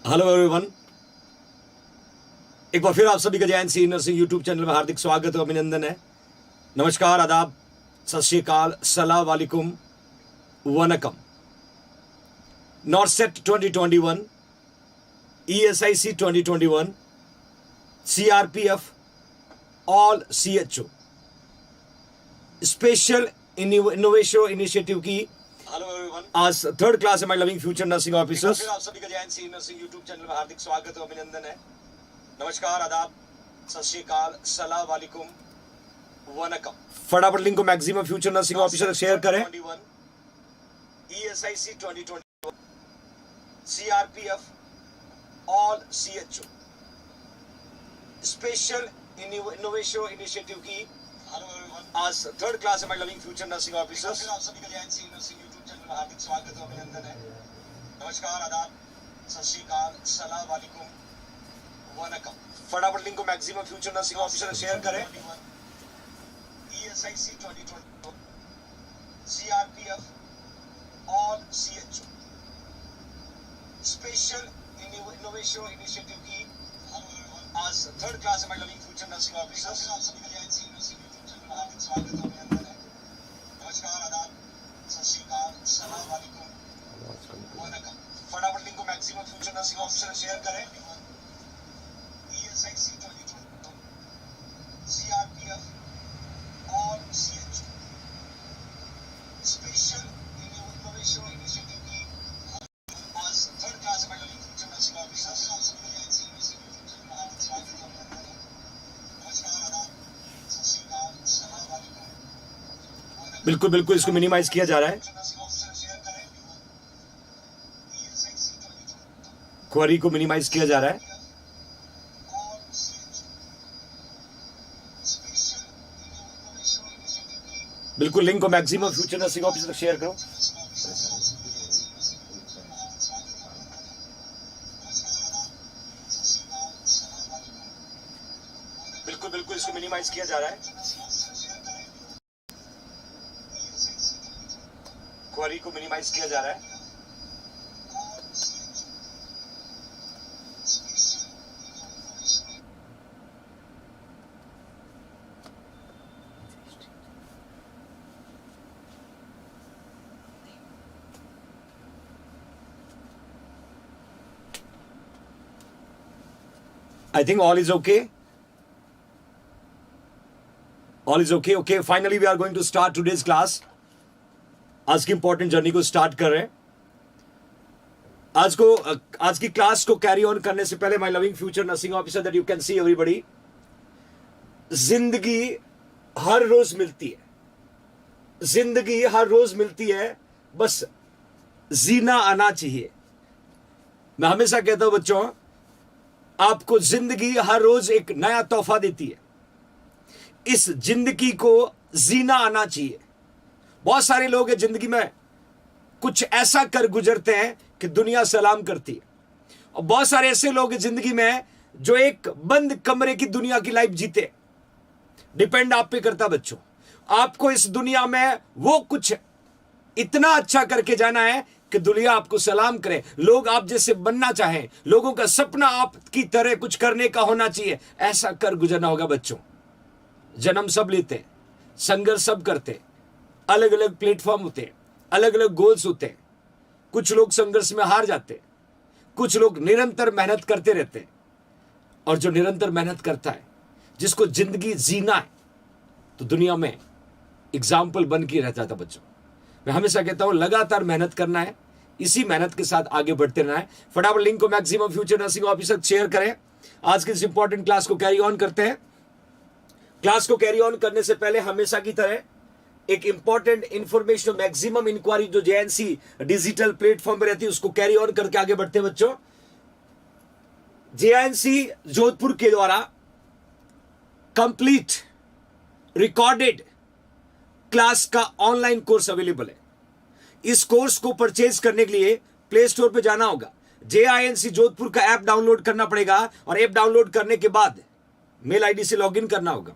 Hello everyone, एक बार फिर आप सभी का जे नर्सिंग यूट्यूब चैनल में हार्दिक स्वागत और अभिनंदन है। नमस्कार, आदाब, सत श्री अकाल, सलाम वालेकुम, vanakkam. नॉर्सेट 2021, ESIC 2021, CRPF, all CHO special innovation initiative की आज थर्ड क्लास है my loving future nursing officers. आप सभी का जे नर्सिंग यूट्यूब चैनल में हार्दिक स्वागत और अभिनंदन है। नमस्कार, आदाब, सत श्री अकाल, सलाम वालेकुम, वनकम। फटाफट लिंक को maximum future nursing officer share करें। ESIC 2021, CRPF, all CHO special innovation initiative की आज थर्ड क्लास है my loving future nursing officers. आप सभी का जे नर्सिंग यूट्यूब चैनल में हार्दिक स्वागत और अभिनंदन है। नमस्कार, आदाब, सत श्री अकाल, सलाम वालेकुम, वनकम। फटाफट लिंक को maximum future nursing officer share करें। ESIC 2021, CRPF, all CHO special innovation initiative की आज थर्ड क्लास है my loving future nursing officers. आप सभी का जे नर्सिंग यूट्यूब चैनल में हार्दिक स्वागत और अभिनंदन है। नमस्कार, आदाब, सत श्री अकाल, सलाम वालेकुम, वनकम। फटाफट लिंक को maximum future nursing officer share करें। ESIC 2021, CRPF, all CHO special innovation initiative की आज थर्ड क्लास है my loving future nursing officers. आप सभी का जे नर्सिंग यूट्यूब चैनल में हार्दिक स्वागत और अभिनंदन है। नमस्कार, आदाब, सत श्री अकाल, सलाम वालेकुम, वनकम। बिल्कुल बिल्कुल, इसको मिनिमाइज किया जा रहा है, क्वेरी को मिनिमाइज किया जा रहा है। बिल्कुल लिंक को maximum future nursing officer share करो। बिल्कुल बिल्कुल, इसको मिनिमाइज किया जा रहा है, क्वेरी को मिनिमाइज किया जा रहा है। I think all is okay. All is okay. Okay, finally we are going to start today's class. आज की इंपॉर्टेंट जर्नी को स्टार्ट कर रहे हैं। आज की क्लास को कैरी ऑन करने से पहले my loving future nursing officer that you can C everybody, जिंदगी हर रोज मिलती है, जिंदगी हर रोज मिलती है, बस जीना आना चाहिए। मैं हमेशा कहता हूं बच्चों, आपको जिंदगी हर रोज एक नया तोहफा देती है, इस जिंदगी को जीना आना चाहिए। बहुत सारे लोग हैं जिंदगी में कुछ ऐसा कर गुजरते हैं कि दुनिया सलाम करती है, और बहुत सारे ऐसे लोग हैं जिंदगी में जो एक बंद कमरे की दुनिया की लाइफ जीते। डिपेंड आप पे करता बच्चों, आपको इस दुनिया में वो कुछ इतना अच्छा करके जाना है कि दुनिया आपको सलाम करे, लोग आप जैसे बनना चाहें, लोगों का सपना आपकी तरह कुछ करने का होना चाहिए। ऐसा कर गुजरना होगा बच्चों। जन्म सब लेते हैं, संघर्ष सब करते हैं, अलग अलग प्लेटफॉर्म होते हैं, अलग अलग गोल्स होते हैं। कुछ लोग संघर्ष में हार जाते हैं, कुछ लोग निरंतर मेहनत करते रहते हैं। और जो निरंतर मेहनत करता है, जिसको जिंदगी जीना है, तो दुनिया में एग्जाम्पल बन के रह जाता बच्चों। मैं हमेशा कहता हूं लगातार मेहनत करना है, इसी मेहनत के साथ आगे बढ़ते रहना है। फटाफट लिंक को maximum future nursing officer share करें। आज की इस इंपॉर्टेंट क्लास को कैरी ऑन करते हैं। क्लास को कैरी ऑन करने से पहले हमेशा की तरह एक इंपॉर्टेंट इंफॉर्मेशन, मैक्सिमम इंक्वायरी जो JNC डिजिटल प्लेटफॉर्म पे रहती है, उसको कैरी ऑन करके आगे बढ़ते हैं बच्चों। JNC जोधपुर के द्वारा कंप्लीट रिकॉर्डेड क्लास का ऑनलाइन कोर्स अवेलेबल है। इस कोर्स को परचेज करने के लिए प्ले स्टोर पे जाना होगा, JINC जोधपुर का ऐप डाउनलोड करना पड़ेगा, और ऐप डाउनलोड करने के बाद मेल आईडी से लॉगिन करना होगा।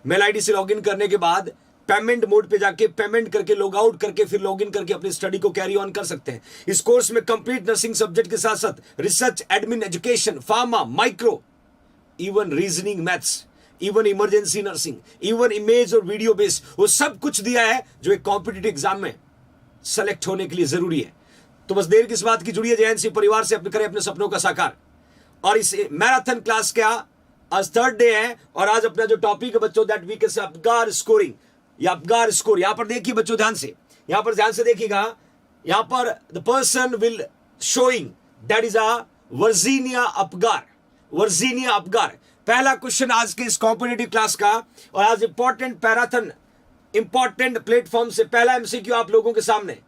मेल आईडी से लॉगिन करने के बाद पेमेंट मोड पे जाके पेमेंट करके लॉग आउट करके फिर लॉग इन करके अपनी स्टडी को कैरी ऑन कर सकते हैं। इस कोर्स में कंप्लीट नर्सिंग सब्जेक्ट के साथ साथ research, admin, education, pharma, micro, even reasoning, maths, even emergency nursing, even image और वीडियो बेस, वो सब कुछ दिया है जो एक कॉम्पिटिटिव एग्जाम में सेलेक्ट होने के लिए जरूरी है। तो बस देर किस बात की, जुड़िए जेएनसी परिवार से, अपने करें अपने सपनों का साकार। और इस मैराथन क्लास का आज थर्ड डे है और आज अपना जो टॉपिक है बच्चों, that we can say Apgar scoring या अपगार स्कोर। यहां पर देखिए बच्चों ध्यान से, यहां पर ध्यान से देखिएगा, यहां पर the person will showing that is a Virginia Apgar, Virginia Apgar. पहला क्वेश्चन आज के इस कॉम्पिटिटिव क्लास का और आज इंपॉर्टेंट पैराथन, इंपॉर्टेंट प्लेटफॉर्म से पहला एमसीक्यू आप लोगों के सामने।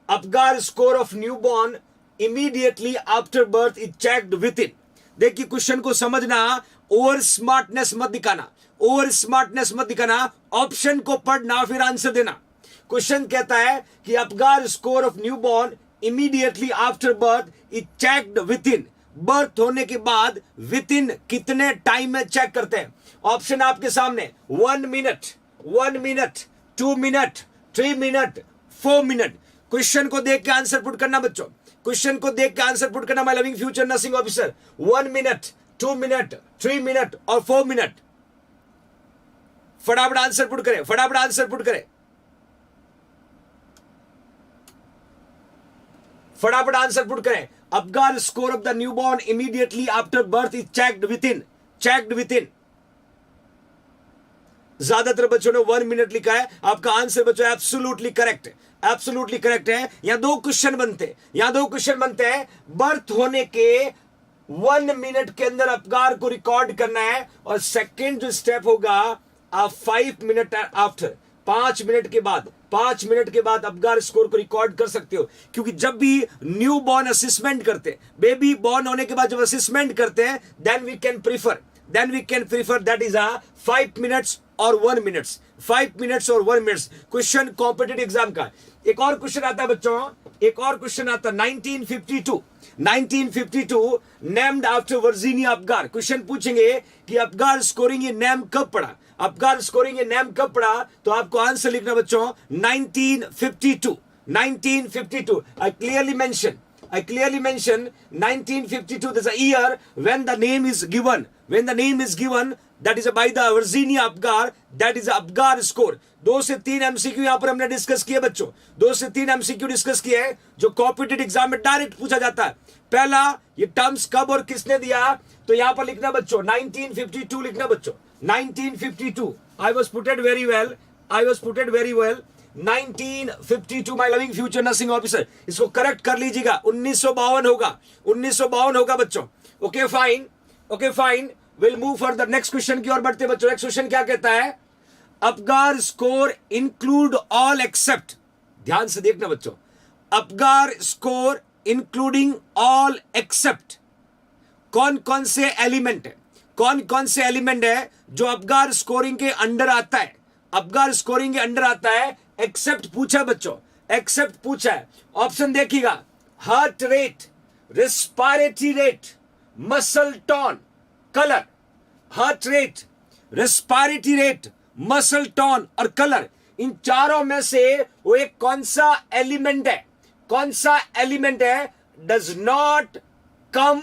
Apgar score of newborn immediately after birth is checked with in. देखिए क्वेश्चन को समझना, ओवर स्मार्टनेस मत दिखाना, ओवर स्मार्टनेस मत दिखाना, ऑप्शन को पढ़ना फिर आंसर देना। क्वेश्चन कहता है कि Apgar score of newborn immediately after birth is checked with in. Birth होने के बाद विद इन कितने टाइम में चेक करते हैं? ऑप्शन आपके सामने, 1 minute, 1 minute, 2 minute, 3 minute, 4 minute. Question को देख के आंसर पुट करना बच्चों, क्वेश्चन को देख के आंसर पुट करना my loving future nursing officer. 1 minute, 2 minute, 3 minute और 4 मिनट। फटाफट आंसर पुट करें, फटाफट आंसर पुट करें, फटाफट आंसर पुट करें। Apgar score of the newborn immediately after birth is checked with in, checked with in. ज्यादातर बच्चों ने 1 मिनट लिखा है। आपका आंसर बच्चों एब्सोल्युटली करेक्ट, एब्सोल्युटली करेक्ट है। यहां दो क्वेश्चन बनते हैं, यहां दो क्वेश्चन बनते हैं। बर्थ होने के 1 मिनट के अंदर अपगार को रिकॉर्ड करना है और सेकेंड जो स्टेप होगा आप 5 मिनट आफ्टर, 5 मिनट के बाद, 5 मिनट के बाद अपगार स्कोर को रिकॉर्ड कर सकते हो। क्योंकि जब भी न्यू बॉर्न असेसमेंट करते, बेबी बॉर्न होने के बाद जब असेसमेंट करते हैं, then we can prefer that is 5 minutes और 1 मिनट्स, 5 मिनट्स और 1 मिनट्स। क्वेश्चन कॉम्पिटिटिव एग्जाम का। एक और क्वेश्चन आता है बच्चों, एक और क्वेश्चन आता है 1952 named after Virginia Apgar. Question पूछेंगे कि अपगार स्कोरिंग ये नेम कब पड़ा, अपगार स्कोरिंग ये नेम कब पड़ा? तो आपको आंसर लिखना बच्चों 1952, 1952। I clearly mention 1952 is a year when the name is given, when the name is given that is by the Virginia Apgar, that is Apgar score। 2 से 3 एमसीक्यू यहां पर हमने डिस्कस किए बच्चों, 2 से 3 एमसीक्यू डिस्कस किए हैं जो कॉम्पिटिटिव एग्जाम में डायरेक्ट पूछा जाता है। पहला, ये टर्म्स कब और किसने दिया, तो यहां पर लिखना बच्चों 1952 लिखना बच्चों 1952। I was put it very well, I was put it very well। 1952 my loving future nursing officer. इसको करेक्ट कर लीजिएगा, 1952 होगा, 1952 होगा बच्चों। Okay fine, okay fine. Will move for the next question की ओर बढ़ते बच्चों। नेक्स्ट क्वेश्चन क्या कहता है? Apgar score include all except, ध्यान से देखना बच्चों, Apgar score including all except. कौन कौन से एलिमेंट है, कौन कौन से एलिमेंट है जो अपगार स्कोरिंग के अंडर आता है, अपगार स्कोरिंग के अंडर आता है? एक्सेप्ट पूछा है बच्चों, एक्सेप्ट पूछा है। ऑप्शन देखिएगा, heart rate, respiratory rate, muscle tone, colour. Heart rate, respiratory rate, muscle tone और कलर, इन चारों में से वो एक कौन सा एलिमेंट है, कौन सा एलिमेंट है does not come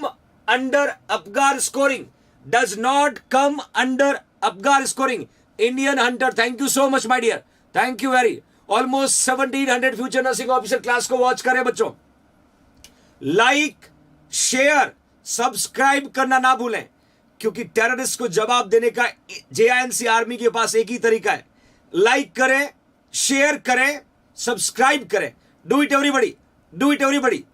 under Apgar scoring, does not come under Apgar scoring? Indian hunter, thank you so much my dear, thank you very. Almost 1700 future nursing officer class को वॉच करें बच्चों। Like, share, subscribe करना ना भूलें, क्योंकि terrorist को जवाब देने का जेआईएनसी आर्मी के पास एक ही तरीका है, लाइक करें, शेयर करें, सब्सक्राइब करें। Do it everybody, do it everybody.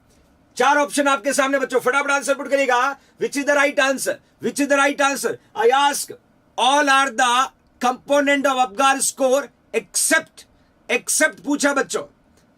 4 option आपके सामने बच्चों, फटाफट आंसर पुट करिएगा। Which is the right answer, which is the right answer? I ask all are the component of Apgar score except, except पूछा बच्चों।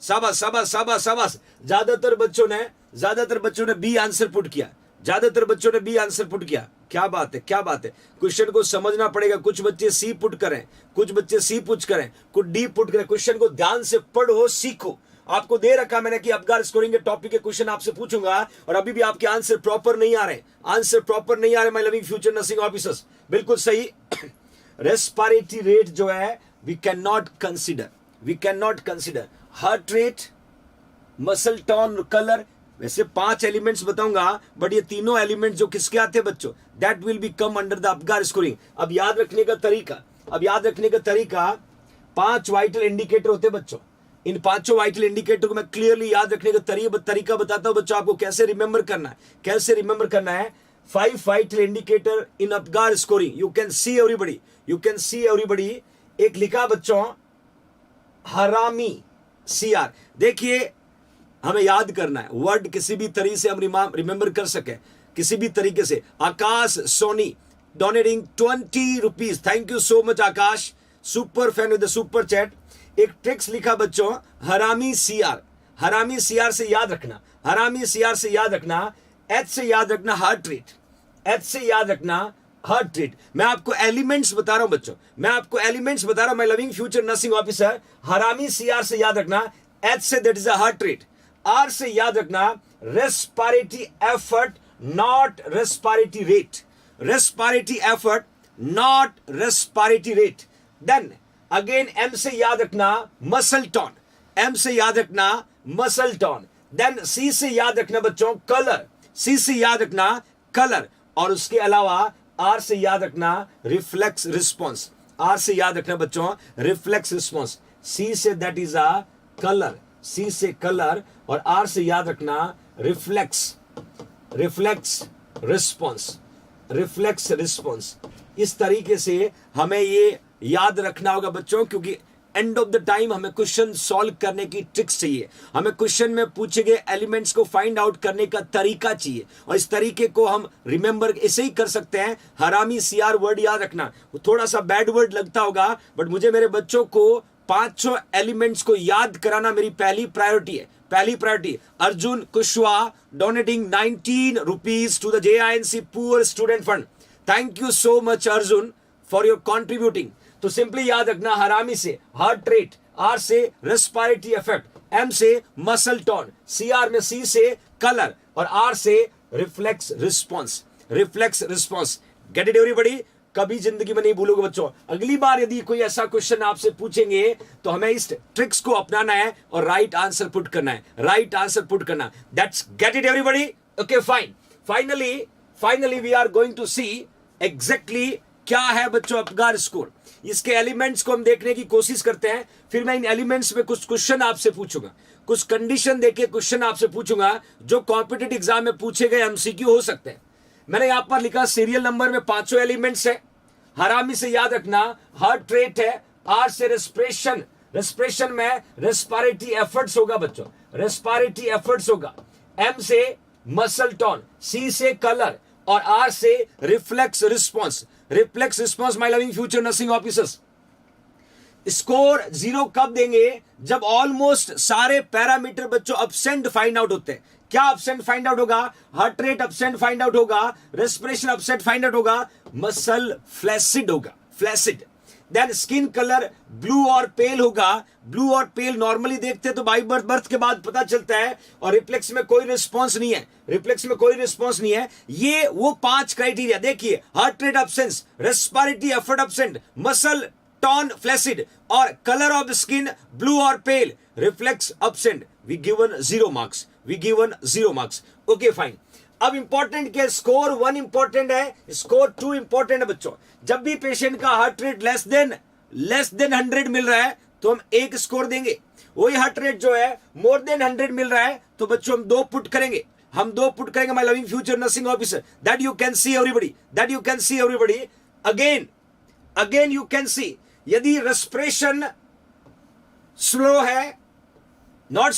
शाबाश शाबाश शाबाश शाबाश। ज्यादातर बच्चों ने बी आंसर पुट किया, ज्यादातर बच्चों ने बी आंसर पुट किया। क्या बात है, क्या बात है। क्वेश्चन को समझना पड़ेगा। कुछ बच्चे सी पुट करें, कुछ बच्चे सी पुट करें, कुछ डी पुट करें। क्वेश्चन को ध्यान से पढ़ो, सीखो। आपको दे रखा मैंने कि अपगार स्कोरिंग के टॉपिक के क्वेश्चन आपसे पूछूंगा और अभी भी आपके आंसर प्रॉपर नहीं आ रहे, आंसर प्रॉपर नहीं आ रहे my loving future nursing officers. बिल्कुल सही। रेस्पिरेटरी रेट जो है we can not consider heart rate, muscle tone, colour. वैसे 5 एलिमेंट्स बताऊंगा, बट ये तीनों एलिमेंट्स जो किसके आते हैं बच्चों, that will be come under the Apgar scoring. अब याद रखने का तरीका 5 वाइटल इंडिकेटर होते हैं बच्चों। इन 5 वाइटल इंडिकेटर को मैं क्लियरली याद रखने का तरीका बताता हूं बच्चों, आपको कैसे रिमेंबर करना है। 5 vital indicator in Apgar scoring, you can see everybody. एक लिखा बच्चों हरामी CR। देखिए हमें याद करना है, वर्ड किसी भी तरीके से हम रिमेंबर कर सके, किसी भी तरीके से। Akash Soni donating 20 rupees, thank you so much Akash, super fan with the super chat. एक ट्रिक्स लिखा बच्चों हरामी CR से याद रखना, H से याद रखना हार्ट रेट। मैं आपको एलिमेंट्स बता रहा हूं बच्चों, my loving future nursing officer. हरामी CR से याद रखना, H से that is a heart rate, R से याद रखना respiratory effort not respiratory rate. Then again M से याद रखना मसल टोन, देन C से याद रखना बच्चों कलर, और उसके अलावा R से याद रखना रिफ्लेक्स रिस्पॉन्स, C से दैट इज अ कलर, और R से याद रखना रिफ्लेक्स रिस्पॉन्स। इस तरीके से हमें ये याद रखना होगा बच्चों, क्योंकि एंड ऑफ द टाइम हमें क्वेश्चन सॉल्व करने की ट्रिक्स चाहिए, हमें क्वेश्चन में पूछे गए एलिमेंट्स को फाइंड आउट करने का तरीका चाहिए, और इस तरीके को हम रिमेंबर ऐसे ही कर सकते हैं। हरामी CR वर्ड याद रखना, वो थोड़ा सा बैड वर्ड लगता होगा, बट मुझे मेरे बच्चों को 500 एलिमेंट्स को याद कराना मेरी पहली priority. Arjun Kushwaha donating 19 rupees to the JINC poor student fund, thank you so much Arjun for your contributing. तो सिंपली याद रखना हरामी से हार्ट रेट, R से रेस्पिरेटरी इफेक्ट, M से मसल टोन, CR में C से कलर, और R से reflex response. Get it everybody? कभी जिंदगी में नहीं भूलोगे बच्चों। अगली बार यदि कोई ऐसा क्वेश्चन आपसे पूछेंगे तो हमें इस ट्रिक्स को अपनाना है और राइट आंसर पुट करना है, that's get it everybody? Okay fine. Finally we are going to see exactly क्या है बच्चों अबगार स्कोर। इसके एलिमेंट्स को हम देखने की कोशिश करते हैं, फिर मैं इन एलिमेंट्स में कुछ क्वेश्चन आपसे पूछूंगा, कुछ कंडीशन देके क्वेश्चन आपसे पूछूंगा जो कॉम्पिटिटिव एग्जाम में पूछे गए MCQ हो सकते हैं। मैंने यहां पर लिखा सीरियल नंबर में 500 एलिमेंट्स है। हरामी से याद रखना हार्ट रेट है, R से रेस्पिरेशन में रेस्पिरेटरी एफर्ट्स होगा बच्चों, M से मसल टोन, C से कलर, और R से reflex response. My loving future nursing officers, score 0 कब देंगे? जब ऑलमोस्ट सारे पैरामीटर बच्चों अपसेंट फाइंड आउट होते हैं। क्या अपसेंट फाइंड आउट होगा? Heart rate absent find out होगा, रेस्पिरेशन अपसेंट फाइंड आउट होगा, मसल फ्लैसिड होगा, देन स्किन कलर ब्लू और पेल होगा। ब्लू और पेल नॉर्मली देखते हैं तो बाई बर्थ के बाद पता चलता है, और रिफ्लेक्स में कोई रिस्पॉन्स नहीं है। ये वो 5 क्राइटेरिया देखिए, heart rate absence, respiratory effort absent, muscle tone flaccid, और कलर ऑफ स्किन ब्लू और pale, reflex absent. We given 0 marks. Okay fine. अब इंपॉर्टेंट क्या? स्कोर 1 इंपॉर्टेंट है, स्कोर 2 इंपॉर्टेंट है बच्चों। जब भी पेशेंट का हार्ट रेट लेस देन 100 मिल रहा है तो हम 1 स्कोर देंगे। वही हार्ट रेट जो है मोर देन 100 मिल रहा है तो बच्चों हम 2 पुट करेंगे। My loving future nursing officer, that you can C everybody. Again you can सी, यदि रेस्पिरेशन स्लो है, नॉट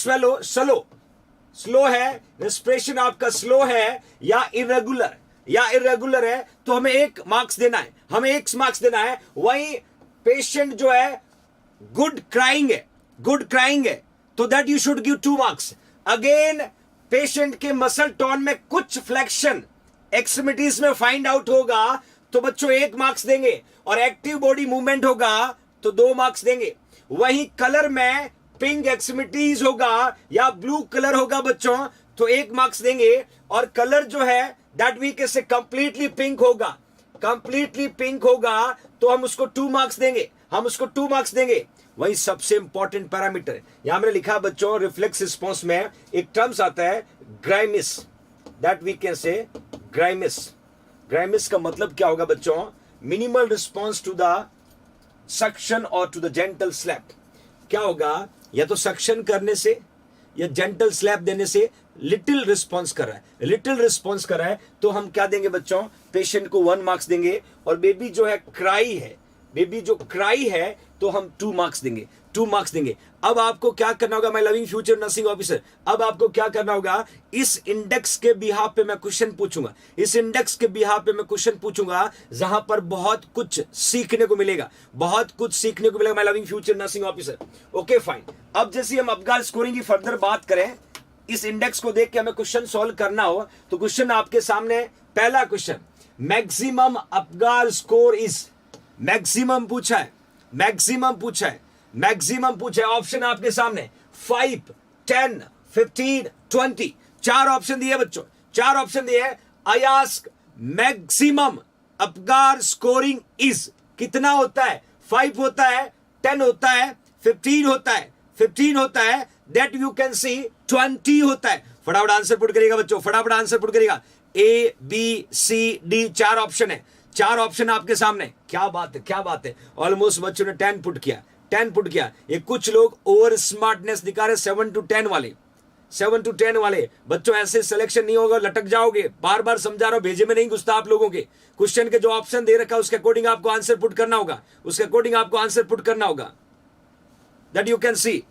स्लो है, रेस्पिरेशन आपका स्लो है या इरेगुलर है तो हमें 1 मार्क्स देना है। वही पेशेंट जो है गुड क्राइंग है तो that you should give 2 marks. Again patient के मसल टोन में कुछ फ्लेक्शन एक्सट्रीमिटीज में फाइंड आउट होगा तो बच्चों 1 मार्क्स देंगे, और एक्टिव बॉडी मूवमेंट होगा तो 2 मार्क्स देंगे। वही कलर में पिंक एक्सट्रीमिटीज होगा या ब्लू कलर होगा बच्चों तो 1 मार्क्स देंगे, और कलर जो है दैट वी कैसे कंप्लीटली पिंक होगा तो हम उसको 2 मार्क्स देंगे। हम उसको 2 मार्क्स देंगे। वही सबसे इंपॉर्टेंट पैरामीटर यहां मैंने लिखा बच्चों, रिफ्लेक्स रिस्पॉन्स में एक टर्म्स आता है ग्राइमिस, दैट वी कैन से ग्राइमिस। ग्राइमिस का मतलब क्या होगा बच्चों? Minimal response to the suction और टू द जेंटल स्लैप। क्या होगा? या तो सक्शन करने से या जेंटल स्लैप देने से लिटिल रिस्पॉन्स कर रहा है, लिटिल रिस्पॉन्स कर रहा है तो हम क्या देंगे बच्चों? पेशेंट को 1 मार्क्स देंगे। और बेबी जो है क्राई है, बेबी जो क्राई है तो हम 2 मार्क्स देंगे, 2 मार्क्स देंगे। अब आपको क्या करना होगा my loving future nursing officer? अब आपको क्या करना होगा? इस इंडेक्स के बिहाफ पे मैं क्वेश्चन पूछूंगा, इस इंडेक्स के बिहाफ पे मैं क्वेश्चन पूछूंगा जहां पर बहुत कुछ सीखने को मिलेगा, बहुत कुछ सीखने को मिलेगा my loving future nursing officer. Okay fine. अब जैसे हम अपगार स्कोरिंग की फर्दर बात करें, इस इंडेक्स को देख के हमें क्वेश्चन सॉल्व करना हो तो क्वेश्चन आपके सामने, पहला question, maximum Apgar score is, maximum पूछा है, मैक्सिमम पूछा है, मैक्सिमम पूछा है। ऑप्शन आपके सामने 5, 10, 15, 20, 4 ऑप्शन दिए बच्चों, 4 ऑप्शन दिए। I ask maximum Apgar scoring is कितना होता है? 5 होता है, 10 होता है, 15 होता है, 15 होता है, दैट यू कैन सी 20 होता है। फटाफट आंसर पुट करिएगा बच्चों, फटाफट आंसर पुट करिएगा। A B C D 4 option है, 4 ऑप्शन आपके सामने। क्या बात है, क्या बात है। ऑलमोस्ट बच्चों ने 10 पुट किया, 10 पुट किया। ये कुछ लोग ओवर स्मार्टनेस दिखा रहे, 7 to 10 वाले, 7 to 10 वाले बच्चों। ऐसे सिलेक्शन नहीं होगा, लटक जाओगे। बार बार समझा रहा हूं, भेजे में नहीं घुसता आप लोगों के। क्वेश्चन के जो ऑप्शन दे रखा है उसके अकॉर्डिंग आपको आंसर पुट करना होगा, उसके अकॉर्डिंग आपको आंसर पुट करना होगा, दैट यू कैन सी।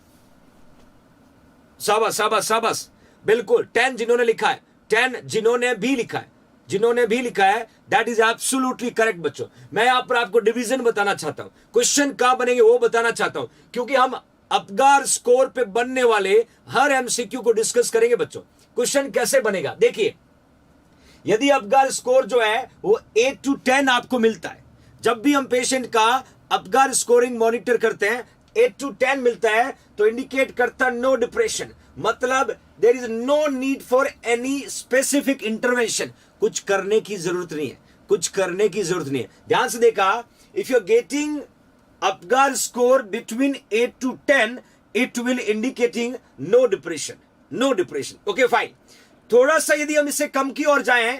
शाबाश शाबाश शाबाश, बिल्कुल 10 जिन्होंने लिखा है, 10 जिन्होंने भी लिखा है, जिन्होंने भी लिखा है, दैट इज एब्सोल्युटली करेक्ट बच्चों। मैं यहां पर आपको डिवीजन बताना चाहता हूं, क्वेश्चन कहां बनेंगे वो बताना चाहता हूं, क्योंकि हम अपगार स्कोर पे बनने वाले हर एमसीक्यू को डिस्कस करेंगे बच्चों। क्वेश्चन कैसे बनेगा देखिए, यदि अपगार स्कोर जो है वो 8 to 10 आपको मिलता है, जब भी हम पेशेंट का अपगार स्कोरिंग मॉनिटर करते हैं 8 to 10 मिलता है तो इंडिकेट करता नो डिप्रेशन, मतलब there is no need for any specific intervention. कुछ करने की जरूरत नहीं है, कुछ करने की जरूरत नहीं है। ध्यान से देखा, if you are getting Apgar score between 8 to 10 it will indicating no depression, no depression. Okay fine. थोड़ा सा यदि हम इससे कम की ओर जाएं,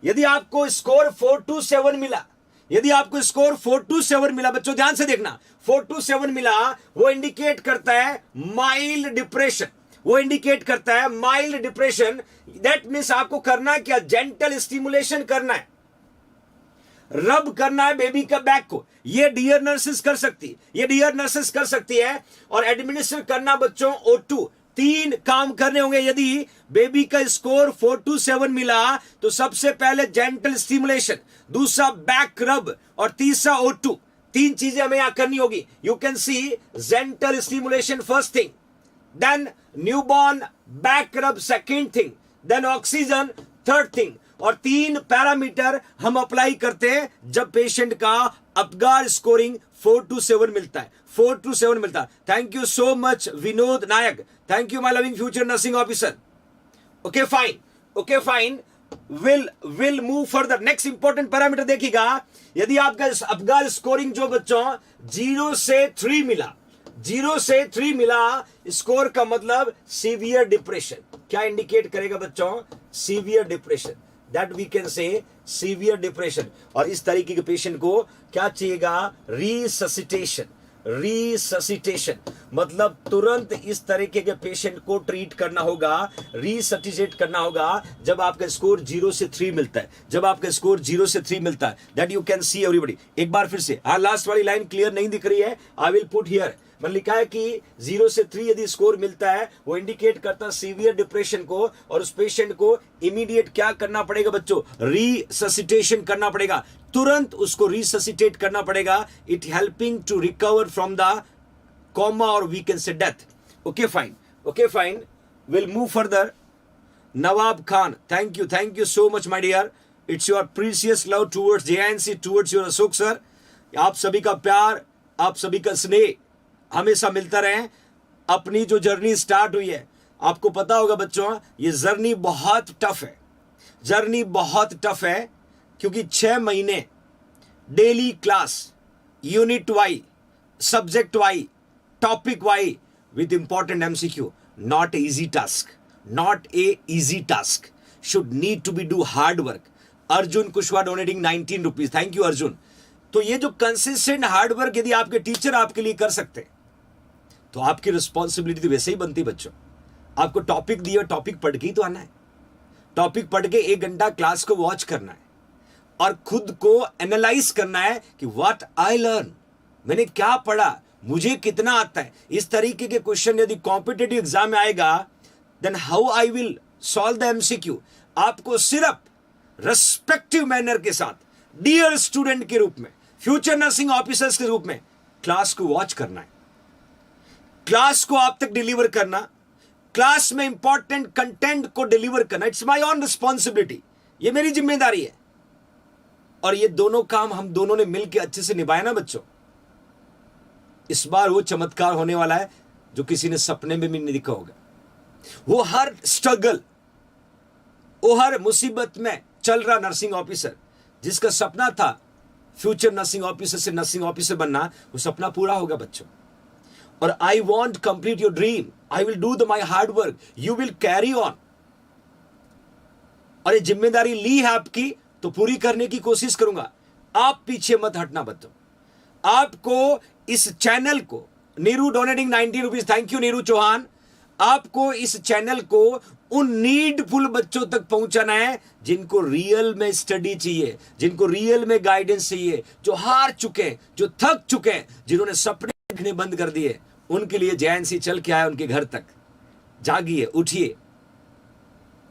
यदि आपको स्कोर 4 to 7 मिला, यदि आपको स्कोर 4 to 7 मिला बच्चों, ध्यान से देखना, 4 to 7 मिला, वो इंडिकेट करता है माइल्ड डिप्रेशन, वो इंडिकेट करता है माइल्ड डिप्रेशन। दैट मीन्स आपको करना क्या? जेंटल स्टिमुलेशन करना है, रब करना है बेबी का बैक को। ये डियर नर्सेस कर सकती है, ये डियर नर्सेस कर सकती है। और एडमिनिस्टर करना बच्चों O2, 3 काम करने होंगे। यदि बेबी का स्कोर 4 to 7 मिला तो सबसे पहले जेंटल स्टिमुलेशन, दूसरा बैक रब और तीसरा O2। 3 चीजें हमें यहां करनी होगी। You can see gentle stimulation first thing, then newborn back rub second thing, then oxygen third thing. और 3 पैरामीटर हम अप्लाई करते हैं जब पेशेंट का अपगार स्कोरिंग 4 to 7 मिलता है, 4 to 7 मिलता है। Thank you so much Vinod Nayak, thank you my loving future nursing officer. Okay fine, okay fine, will move further. Next important parameter देखिएगा, यदि आपका अपगार स्कोरिंग जो बच्चों 0 से 3 मिला, 0 से 3 मिला, स्कोर का मतलब सीवियर डिप्रेशन। क्या इंडिकेट करेगा बच्चों? Severe depression, that we can say severe depression. और इस तरीके के पेशेंट को क्या चाहिएगा? रिससिटेशन, रिससिटेशन मतलब तुरंत इस तरीके के पेशेंट को ट्रीट करना होगा, रिससिटेट करना होगा जब आपका स्कोर 0 से 3 मिलता है, जब आपका स्कोर 0 से 3 मिलता है, that you can C everybody. एक बार फिर से, लास्ट वाली लाइन क्लियर नहीं दिख रही है, आई विल पुट हियर। मैंने लिखा है कि 0 से 3 यदि स्कोर मिलता है वो इंडिकेट करता है सीवियर डिप्रेशन को, और उस पेशेंट को इमीडिएट क्या करना पड़ेगा बच्चों? रिससिटेशन करना पड़ेगा, तुरंत उसको रिससिटेट करना पड़ेगा। It helping to recover from the coma और we can say death. Okay fine, okay fine, will move further. Nawab Khan, thank you so much my dear. It's your precious love towards JINC, towards your Ashok sir. आप सभी का प्यार, आप सभी का स्नेह हमेशा मिलता रहे। अपनी जो जर्नी स्टार्ट हुई है, आपको पता होगा बच्चों, ये जर्नी बहुत टफ है, जर्नी बहुत टफ है, क्योंकि 6 महीने daily class, unit Y, subject wise, topic wise, with important MCQ. Not easy task. Not a easy task. Should need to be do hard work. Arjun Kushwaha donating 19 rupees, thank you Arjun. तो ये जो consistent hard work यदि आपके teacher आपके लिए कर सकते तो आपकी रिस्पॉन्सिबिलिटी तो वैसे ही बनती बच्चों। आपको टॉपिक दिया, टॉपिक पढ़ के ही तो आना है। टॉपिक पढ़ के 1 घंटा क्लास को वॉच करना है और खुद को एनालाइज करना है कि व्हाट आई लर्न, मैंने क्या पढ़ा, मुझे कितना आता है। इस तरीके के क्वेश्चन यदि कॉम्पिटिटिव एग्जाम में आएगा then how I will solve the MCQ. आपको सिर्फ रेस्पेक्टिव मैनर के साथ, डियर स्टूडेंट के रूप में, फ्यूचर नर्सिंग ऑफिसर्स के रूप में क्लास को वॉच करना है, क्लास को आप तक डिलीवर करना, क्लास में इंपॉर्टेंट कंटेंट को डिलीवर करना। इट्स माय ऑन रिस्पॉन्सिबिलिटी, ये मेरी जिम्मेदारी है। और ये दोनों काम हम दोनों ने मिलकर अच्छे से निभाया ना बच्चों, इस बार वो चमत्कार होने वाला है जो किसी ने सपने में भी नहीं देखा होगा। वो हर स्ट्रगल, वो हर मुसीबत में चल रहा नर्सिंग ऑफिसर जिसका सपना था फ्यूचर नर्सिंग ऑफिसर से नर्सिंग ऑफिसर बनना, वो सपना पूरा होगा बच्चों। और I want complete your dream, I will do the my hard work, you will carry on. और ये जिम्मेदारी ली है आपकी तो पूरी करने की कोशिश करूंगा। आप पीछे मत हटना बच्चों। आपको इस चैनल को, Neeru donating 90 rupees, thank you Neeru Chauhan. आपको इस चैनल को उन नीडफुल बच्चों तक पहुंचाना है जिनको रियल में स्टडी चाहिए, जिनको रियल में गाइडेंस चाहिए, जो हार चुके, जो थक चुके, जिन्होंने सपने देखने बंद कर दिए, उनके लिए जैनसी चल के आया उनके घर तक। जागिए, उठिए,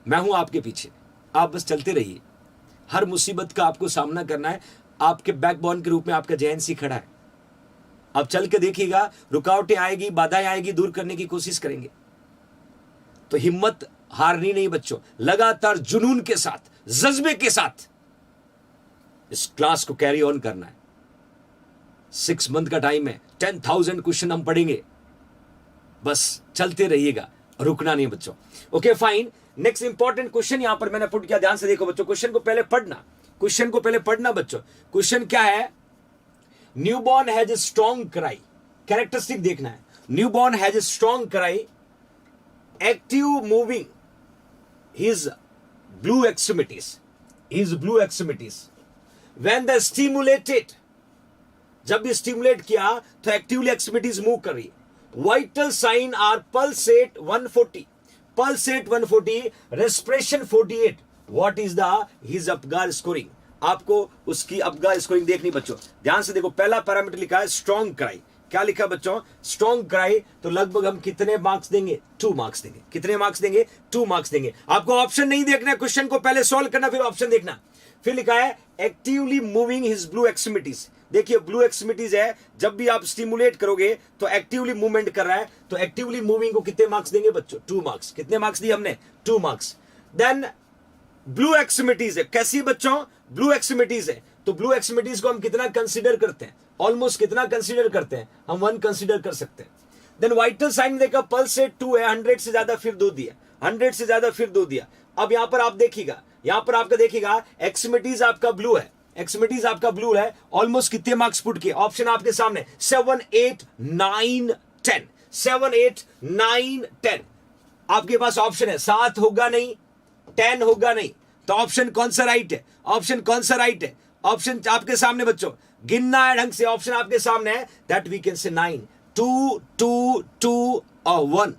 मैं हूं आपके पीछे, आप बस चलते रहिए। हर मुसीबत का आपको सामना करना है, आपके बैकबोन के रूप में आपका जैनसी खड़ा है। आप चल के देखिएगा, रुकावटें आएगी, बाधाएं आएगी, दूर करने की कोशिश करेंगे। तो हिम्मत हारनी नहीं बच्चों, लगातार जुनून के साथ, जज्बे के साथ इस क्लास को कैरी ऑन करना है। 6 मंथ का टाइम है, 10,000 क्वेश्चन हम पढ़ेंगे, बस चलते रहिएगा, रुकना नहीं बच्चों। Okay fine, next important question यहां पर मैंने पुट किया, ध्यान से देखो बच्चों। क्वेश्चन को पहले पढ़ना, क्वेश्चन को पहले पढ़ना बच्चों। क्वेश्चन क्या है? Newborn has a strong cry, characteristic देखना है। Newborn has a strong cry, active moving his blue extremities, when the stimulated, जब भी स्टिमुलेट किया तो एक्टिवली एक्सट्रीमिटीज मूव कर रही है। Vital sign are pulse rate 140, pulse rate 140, respiration 48। What is the his Apgar scoring? आपको उसकी Apgar scoring देखनी बच्चों, ध्यान से देखो। पहला पैरामीटर लिखा है स्ट्रॉन्ग क्राई, क्या लिखा बच्चों? Strong cry. तो लगभग हम कितने मार्क्स देंगे? 2 मार्क्स देंगे। कितने मार्क्स देंगे? 2 मार्क्स देंगे। आपको ऑप्शन नहीं देखना, क्वेश्चन को पहले सॉल्व करना फिर ऑप्शन देखना। फिर लिखा है actively moving his blue extremities. देखिए ब्लू एक्सट्रीमिटीज है, जब भी आप स्टिमुलेट करोगे तो एक्टिवली मूवमेंट कर रहा है, तो एक्टिवली मूविंग को कितने मार्क्स देंगे बच्चों? 2 मार्क्स। कितने मार्क्स दिए हमने? 2 मार्क्स। देन ब्लू एक्सट्रीमिटीज है, कैसी बच्चों? ब्लू एक्सट्रीमिटीज है, तो ब्लू एक्सट्रीमिटीज को हम कितना कंसीडर करते हैं? ऑलमोस्ट कितना कंसीडर करते हैं? हम 1 कंसीडर कर सकते हैं। देन वाइटल साइन देखा, पल्स रेट 2 है, 100 से ज्यादा फिर 2 दिया, 100 से ज्यादा फिर 2 दिया। अब यहां पर आप देखिएगा, यहां पर आपका देखिएगा एक्सट्रीमिटीज आपका ब्लू है, एक्सट्रीमिटीज आपका ब्लू है। ऑलमोस्ट कितने मार्क्स पुट किए? ऑप्शन आपके सामने 7, 8, 9, 10, 7, 8, 9, 10। आपके पास ऑप्शन है, 7 होगा नहीं, 10 होगा नहीं, तो ऑप्शन कौन सा राइट है? ऑप्शन कौन सा राइट है? ऑप्शन आपके सामने बच्चों, गिनना है ढंग से, ऑप्शन आपके सामने है। दैट वी कैन से 9, 2, 2, 2 और 1।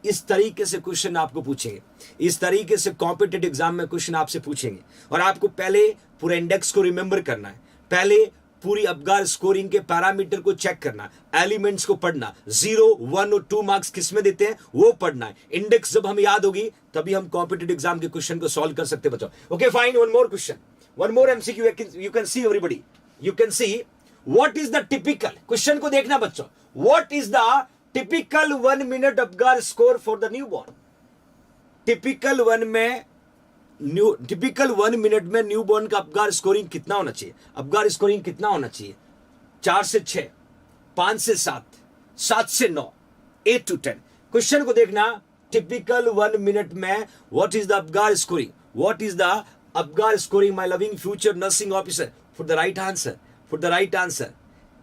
इस तरीके से क्वेश्चन आपको पूछेंगे, इस तरीके से कॉम्पिटिटिव एग्जाम में क्वेश्चन आपसे पूछेंगे। और आपको पहले पूरे इंडेक्स को रिमेंबर करना है, पहले पूरी अपगार स्कोरिंग के पैरामीटर को चेक करना, एलिमेंट्स को पढ़ना, 0, 1 और 2 मार्क्स किसमें देते हैं वो पढ़ना है। इंडेक्स जब हमें याद होगी तभी हम कॉम्पिटिटिव एग्जाम के क्वेश्चन को सॉल्व कर सकते हैं बच्चों। Okay fine, one more question, one more MCQ. You can C everybody, you can see what is the typical, question को देखना बच्चों, what is the typical 1 minute Apgar score for the newborn? Typical 1 minute में newborn का Apgar scoring कितना होना चाहिए? Apgar scoring कितना होना चाहिए? 4 से 6, 5 से 7, 7 से 9, 8 to 10। क्वेश्चन को देखना, टिपिकल 1 मिनट में what is the Apgar scoring? What is the Apgar scoring my loving future nursing officer? For the right answer, for the right answer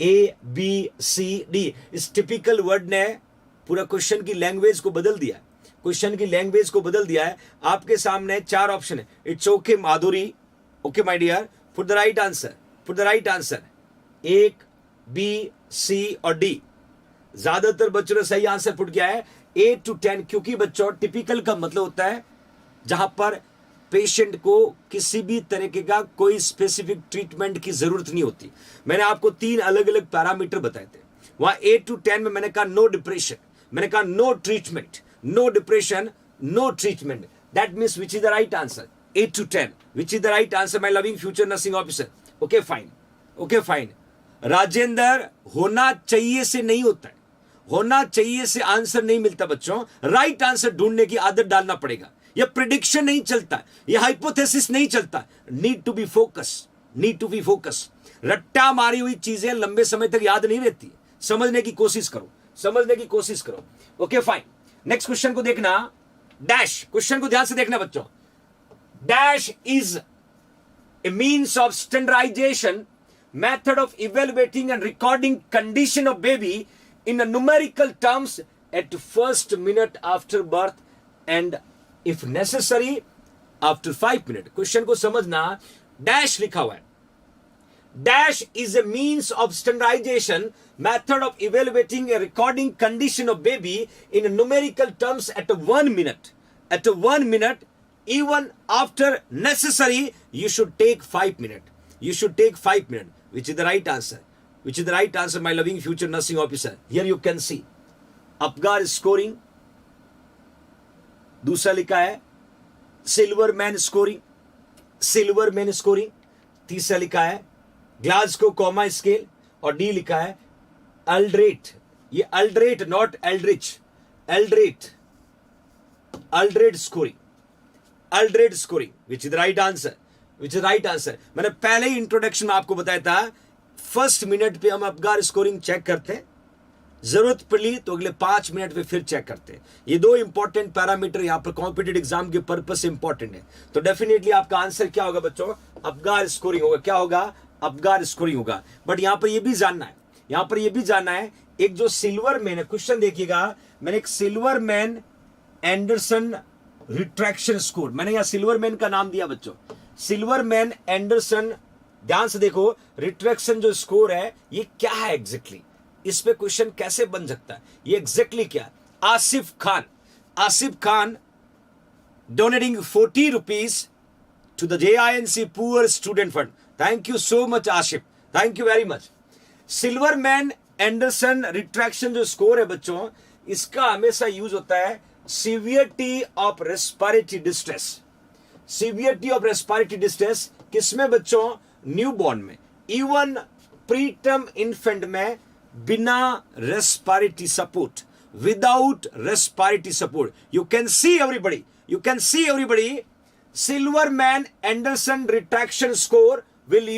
ABCD। इस टिपिकल वर्ड ने पूरा क्वेश्चन की language को बदल दिया है, क्वेश्चन की लैंग्वेज को बदल दिया है। आपके सामने 4 ऑप्शन है। It's okay Madhuri, okay my dear, put the right answer, put the right answer. 1, B, C और D। ज्यादातर बच्चों ने सही आंसर पुट किया है 8 to 10, क्योंकि बच्चों टिपिकल का मतलब होता है जहां पर पेशेंट को किसी भी तरीके का कोई स्पेसिफिक ट्रीटमेंट की जरूरत नहीं होती। मैंने आपको 3 अलग अलग पैरामीटर बताए थे। वहां 8 to 10 में मैंने कहा नो डिप्रेशन, मैंने कहा no treatment, no depression, no treatment. That means which is the right answer? 8 to 10, which is the right answer my loving future nursing officer? Okay fine, okay fine. Rajendra, होना चाहिए से नहीं होता है, होना चाहिए से आंसर नहीं मिलता बच्चों। राइट आंसर ढूंढने की आदत डालना पड़ेगा। यह प्रिडिक्शन नहीं चलता, यह हाइपोथेसिस नहीं चलता। Need to be focus, need to be focus. रट्टा मारी हुई चीजें लंबे समय तक याद नहीं रहती। समझने की कोशिश करो, समझने की कोशिश करो। Okay fine. नेक्स्ट क्वेश्चन को देखना, डैश। क्वेश्चन को ध्यान से देखना बच्चों। Dash is a means of standardization method of evaluating and recording condition of baby in a numerical terms at first minute after birth and if necessary after 5 minutes। Question को समझना, dash लिखा हुआ है। Dash is a means of standardization method of evaluating and recording condition of baby in a numerical terms at 1 minute, at 1 minute, even after necessary you should take 5 minutes, you should take 5 minutes। Which is the right answer? Which is the right answer, my loving future nursing officer? Here you can see Apgar scoring, दूसरा लिखा है Silverman scoring, Silverman scoring. तीसरा लिखा है Glasgow coma scale और D लिखा है Aldrete. ये Aldrete not Aldrich, Aldrete, Aldrete scoring, Aldrete scoring. Which is the right answer, which is right answer. मैंने पहले ही इंट्रोडक्शन में आपको बताया था, फर्स्ट मिनट पे हम अपगार स्कोरिंग चेक करते हैं, जरूरत पड़ी तो अगले 5 मिनट पे फिर चेक करते हैं। ये 2 इंपॉर्टेंट पैरामीटर यहाँ पर कॉम्पिटिटिव एग्जाम के पर्पस से इंपॉर्टेंट है। तो डेफिनेटली आपका आंसर क्या होगा बच्चों? अपगार स्कोरिंग होगा। क्या होगा? अपगार स्कोरिंग होगा। बट यहाँ पर यह भी जानना है, यहाँ पर यह भी जानना है, एक जो सिल्वर मैन है, क्वेश्चन देखिएगा, मैंने एक silver man Anderson retraction score, मैंने यहाँ सिल्वर मैन का नाम दिया बच्चों, सिल्वर मैन एंडरसन। ध्यान से देखो, रिट्रैक्शन जो स्कोर है ये क्या है एग्जैक्टली, इस पे क्वेश्चन कैसे बन सकता है, ये एग्जैक्टली क्या? Asif Khan, Asif Khan donating 40 rupees to the JINC poor student fund. Thank you so much Asif, thank you very much. Silverman Anderson retraction जो स्कोर है बच्चों, इसका हमेशा यूज होता है severity of respiratory distress, severity of respiratory distress. किसमें बच्चों? न्यूबॉर्न में, इवन प्रीटर्म इन्फेंट में बिना respiratory support, without respiratory support. You can see everybody, you can see everybody, silver man Anderson retraction score will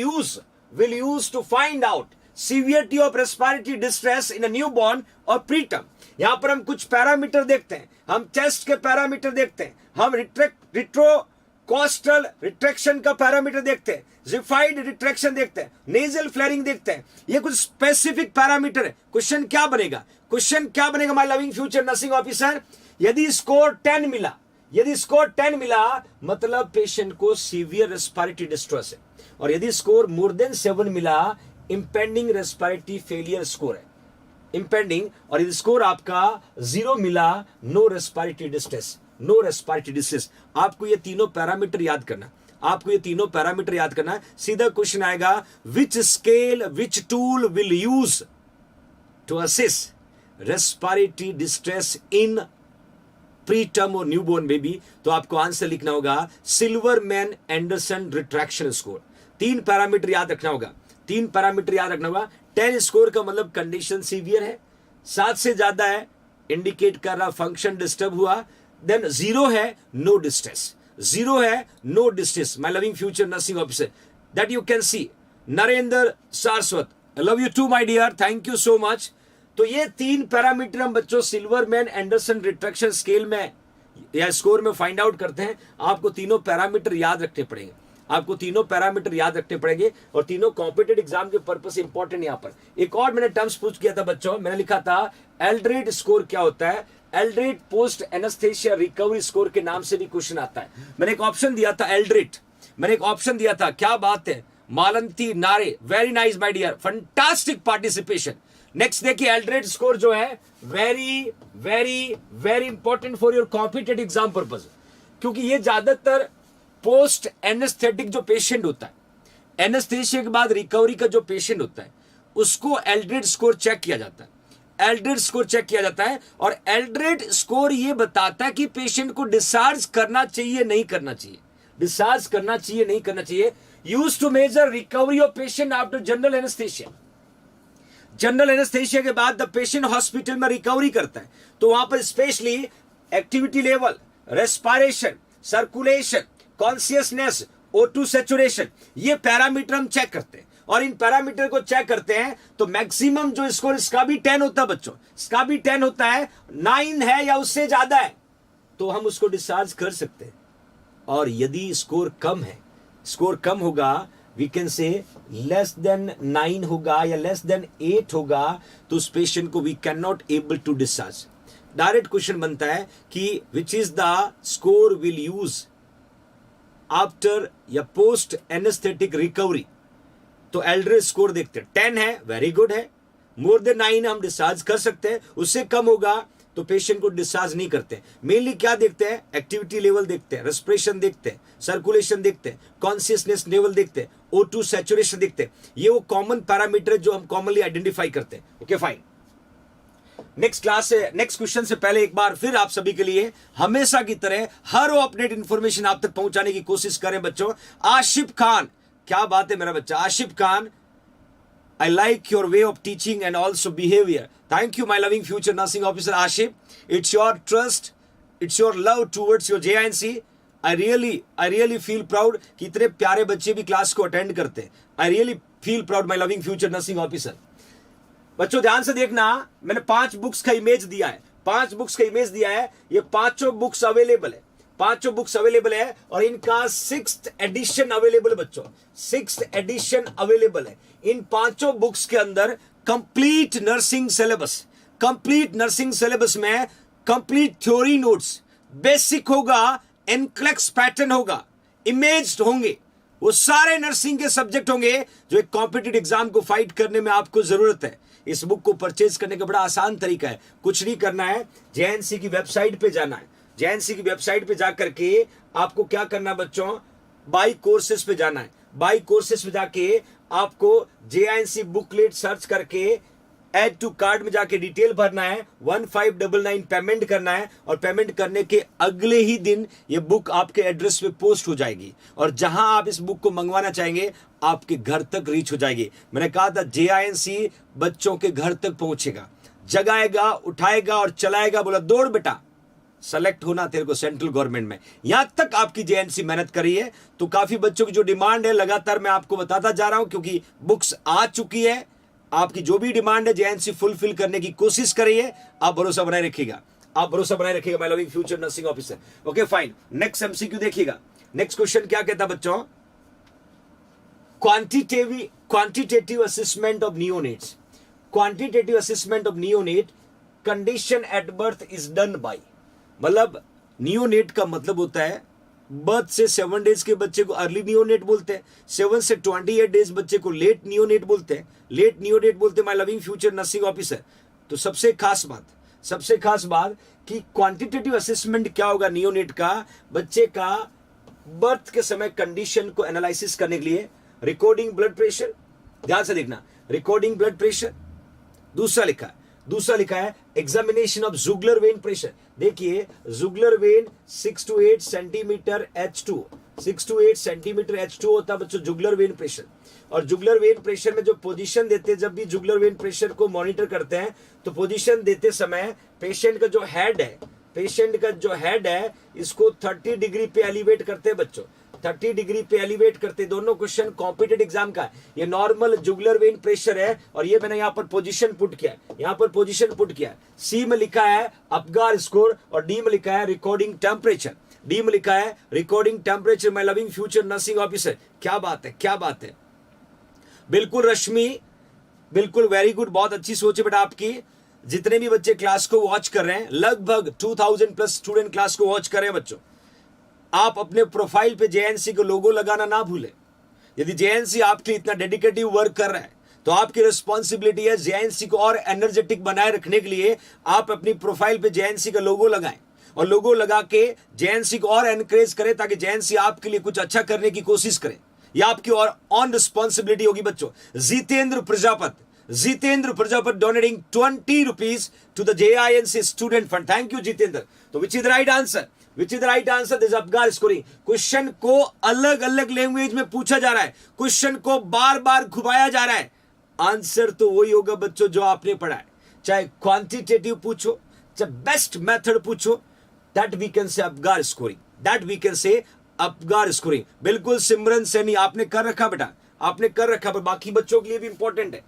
use to find out severity of respiratory distress in a newborn or preterm। यहां पर हम कुछ parameter देखते हैं, हम chest के parameter देखते हैं, हम रिट्रोकोस्टल रिट्रैक्शन का पैरामीटर देखते हैं, जिफाइड रिट्रैक्शन देखते हैं, नेजल फ्लेयरिंग देखते हैं। ये कुछ स्पेसिफिक पैरामीटर है। क्वेश्चन क्या बनेगा? क्वेश्चन क्या बनेगा my loving future nursing officer? यदि स्कोर 10 मिला, यदि स्कोर 10 मिला मतलब पेशेंट को सीवियर रेस्पिरेटरी डिस्ट्रेस है, और यदि स्कोर मोर देन 7 मिला इंपेंडिंग रेस्पिरेटरी फेलियर स्कोर है, इंपेंडिंग। और यदि स्कोर आपका 0 मिला no respiratory distress, no respiratory distress. आपको ये तीनों पैरामीटर याद करना, आपको ये तीनों पैरामीटर याद करना। सीधा क्वेश्चन आएगा which scale, which tool will use to assess respiratory distress in preterm और न्यूबॉर्न बेबी? तो आपको आंसर लिखना होगा Silverman Anderson retraction score. 3 parameter याद रखना होगा, 3 पैरामीटर याद रखना होगा। 10 स्कोर का मतलब कंडीशन सीवियर है, 7 से ज्यादा है इंडिकेट कर रहा फंक्शन डिस्टर्ब हुआ, देन 0 है नो डिस्ट्रेस, 0 है no distress. My loving future nursing officer, that you can see. Narendra Saraswat, I love you too my dear, thank you so much. तो ये 3 पैरामीटर हम बच्चों Silverman Anderson retraction scale में या score में find out करते हैं। आपको तीनों पैरामीटर याद रखने पड़ेंगे, आपको तीनों पैरामीटर याद रखने पड़ेंगे और तीनों कॉम्पिटेटिव एग्जाम के पर्पस से इंपॉर्टेंट। यहां पर एक और मैंने टर्म्स पूछ किया था बच्चों, मैंने लिखा था एल्ड्रेड स्कोर क्या होता है। एल्ड्रेड पोस्ट एनेस्थेसिया रिकवरी स्कोर के नाम से भी क्वेश्चन आता है। मैंने एक ऑप्शन दिया था एल्ड्रेड, मैंने एक ऑप्शन दिया था, क्या बात है Malanti Nare, very nice my dear, fantastic participation. Next देखिए एल्ड्रेड स्कोर जो है very very very important for your competitive exam purpose, क्योंकि ये ज्यादातर पोस्ट एनेस्थेटिक जो पेशेंट होता है, एनेस्थेसिया के बाद रिकवरी का जो पेशेंट होता है उसको एल्ड्रेड स्कोर चेक किया जाता है। एल्ड्रेड स्कोर चेक किया जाता है और एल्ड्रेड स्कोर ये बताता है कि पेशेंट को डिस्चार्ज करना चाहिए नहीं करना चाहिए, डिस्चार्ज करना चाहिए नहीं करना चाहिए। Use to measure recovery of patient after general anaesthesia. General anaesthesia के बाद द पेशेंट हॉस्पिटल में रिकवरी करता है तो वहां पर specially activity level, respiration, circulation, consciousness, O2 saturation, ये पैरामीटर हम चेक करते हैं। और इन पैरामीटर को चेक करते हैं तो मैक्सिमम जो स्कोर, इसका भी 10 होता है बच्चों, इसका भी 10 होता है, 9 है या उससे ज्यादा है तो हम उसको डिस्चार्ज कर सकते हैं। और यदि स्कोर कम है, स्कोर कम होगा, we can say less than 9 होगा या लेस देन 8 होगा, तो उस पेशेंट को we can not able to discharge. Direct question बनता है कि which is the score will use after या पोस्ट एनेस्थेटिक रिकवरी। तो एल्ड्रेड स्कोर देखते हैं, 10 है वेरी गुड है, मोर देन 9 हम डिस्चार्ज कर सकते हैं, उससे कम होगा तो पेशेंट को डिस्चार्ज नहीं करते। मेनली क्या देखते हैं, एक्टिविटी लेवल देखते हैं, रेस्पिरेशन देखते हैं, सर्कुलेशन देखते हैं, कॉन्शियसनेस लेवल देखते हैं, O2 सैचुरेशन देखते हैं। ये वो कॉमन पैरामीटर जो हम कॉमनली आइडेंटिफाई करते हैं। Okay fine. नेक्स्ट क्लास से, नेक्स्ट क्वेश्चन से पहले एक बार फिर आप सभी के लिए हमेशा की तरह हर वो अपडेट इंफॉर्मेशन आप तक पहुंचाने की कोशिश करें बच्चों। आशिफ खान, क्या बात है मेरा बच्चा Ashif Khan, I like your way of teaching and also behavior. Thank you, my loving future nursing officer Ashif. It's your trust, it's your love towards your JINC. I really feel proud कि इतने प्यारे बच्चे भी क्लास को attend करते हैं। I really feel proud, my loving future nursing officer. बच्चों ध्यान से देखना, मैंने 5 बुक्स का इमेज दिया है, 5 बुक्स का इमेज दिया है। ये पांचों बुक्स अवेलेबल है, पांचों बुक्स अवेलेबल है और इनका 6th एडिशन अवेलेबल बच्चों, 6th एडिशन अवेलेबल है। इन पांचों बुक्स के अंदर complete nursing syllabus, complete nursing syllabus में कंप्लीट थ्योरी नोट्स, बेसिक होगा, एनक्लेक्स पैटर्न होगा, इमेज्ड होंगे, वो सारे नर्सिंग के सब्जेक्ट होंगे जो एक कॉम्पिटिटिव एग्जाम को फाइट करने में आपको जरूरत है। इस बुक को परचेज करने का बड़ा आसान तरीका है, कुछ नहीं करना है, JNC की वेबसाइट पे जाना है। JNC की वेबसाइट पे जाकर के आपको क्या करना बच्चों, बाई कोर्सेस पे जाना है। बाई कोर्सेस पे जाके आपको JNC बुकलेट सर्च करके ऐड टू कार्ड में जाके डिटेल भरना है, 1599 पेमेंट करना है और पेमेंट करने के अगले ही दिन ये बुक आपके एड्रेस पे पोस्ट हो जाएगी और जहां आप इस बुक को मंगवाना चाहेंगे आपके घर तक रीच हो जाएगी। मैंने कहा था JINC बच्चों के घर तक पहुंचेगा, जगाएगा, उठाएगा और चलाएगा। बोला दौड़ बेटा, सेलेक्ट होना तेरे को सेंट्रल गवर्नमेंट में। यहां तक आपकी JNC मेहनत करी है। तो काफी बच्चों की जो डिमांड है लगातार मैं आपको बताता जा रहा हूं, क्योंकि बुक्स आ चुकी है। आपकी जो भी डिमांड है JNC फुलफिल करने की कोशिश करिए। आप भरोसा बनाए रखिएगा, आप भरोसा बनाए रखिएगा my loving future nursing officer. Okay fine. Next MCQ देखिएगा। नेक्स्ट क्वेश्चन क्या कहता बच्चों, quantitative assessment of neonates. Quantitative assessment of neonate condition at birth is done by, मतलब नियोनेट का मतलब होता है बर्थ से 7 डेज के बच्चे को अर्ली नियोनेट बोलते हैं, 7 से 28 डेज बच्चे को लेट नियोनेट बोलते हैं, लेट नियोनेट बोलते हैं my loving future nursing officer. तो सबसे खास बात कि क्वांटिटेटिव असेसमेंट क्या होगा नियोनेट का, बच्चे का बर्थ के समय कंडीशन को एनालिसिस करने के लिए रिकॉर्डिंग ब्लड प्रेशर, ध्यान से देखना, रिकॉर्डिंग ब्लड प्रेशर। दूसरा लिखा है examination of jugular vein pressure. देखिए jugular vein 6 to 8 centimetre H2, 6 to 8 centimetre H2 होता है बच्चों जुगुलर वेन प्रेशर। और जुगुलर वेन प्रेशर में जो पोजीशन देते हैं, जब भी जुगुलर वेन प्रेशर को मॉनिटर करते हैं तो पोजीशन देते समय पेशेंट का जो हेड है इसको 30 डिग्री पे एलिवेट करते हैं बच्चों, 30 डिग्री पे एलिवेट करते। दोनों क्वेश्चन कॉम्पिटेटिव एग्जाम का है। ये नॉर्मल जुगुलर वेन प्रेशर है और ये मैंने यहाँ पर पोजीशन पुट किया, सी में लिखा है अपगार स्कोर और डी में लिखा है रिकॉर्डिंग टेम्परेचर। डी में लिखा है recording temperature my loving future nursing officer. क्या बात है, क्या बात है। बिल्कुल रश्मि, बिल्कुल वेरी गुड, बहुत अच्छी सोच है बेटा आपकी। जितने भी बच्चे क्लास को वॉच कर रहे हैं, लगभग 2000 प्लस स्टूडेंट क्लास को वॉच कर रहे हैं बच्चों, आप अपने प्रोफाइल पे जेएनसी को लोगो लगाना ना भूलें। यदि जेएनसी आपके लिए इतना डेडिकेटिव वर्क कर रहा है तो आपकी रिस्पॉन्सिबिलिटी है जेएनसी को और एनर्जेटिक बनाए रखने के लिए आप अपनी प्रोफाइल पे जेएनसी का लोगो लगाएं और लोगो लगा के जेएनसी को और एनकरेज करें ताकि जेएनसी आपके लिए कुछ अच्छा करने की कोशिश करे। यह आपकी और ऑन रिस्पॉन्सिबिलिटी होगी बच्चों। Jitendra Prajapat donating 20 rupees to the JINC student fund. Thank you Jitendra. तो which is the right answer? Which is the right answer? This Apgar scoring. Question को अलग अलग लैंग्वेज में पूछा जा रहा है, क्वेश्चन को बार बार घुमाया जा रहा है, आंसर तो वही होगा बच्चों जो आपने पढ़ा है। चाहे क्वांटिटेटिव पूछो, चाहे बेस्ट मेथड पूछो, that we can say Apgar scoring, that we can say Apgar scoring. बिल्कुल सिमरन सैनी, आपने कर रखा बेटा, आपने कर रखा, पर बाकी बच्चों के लिए भी इंपॉर्टेंट है।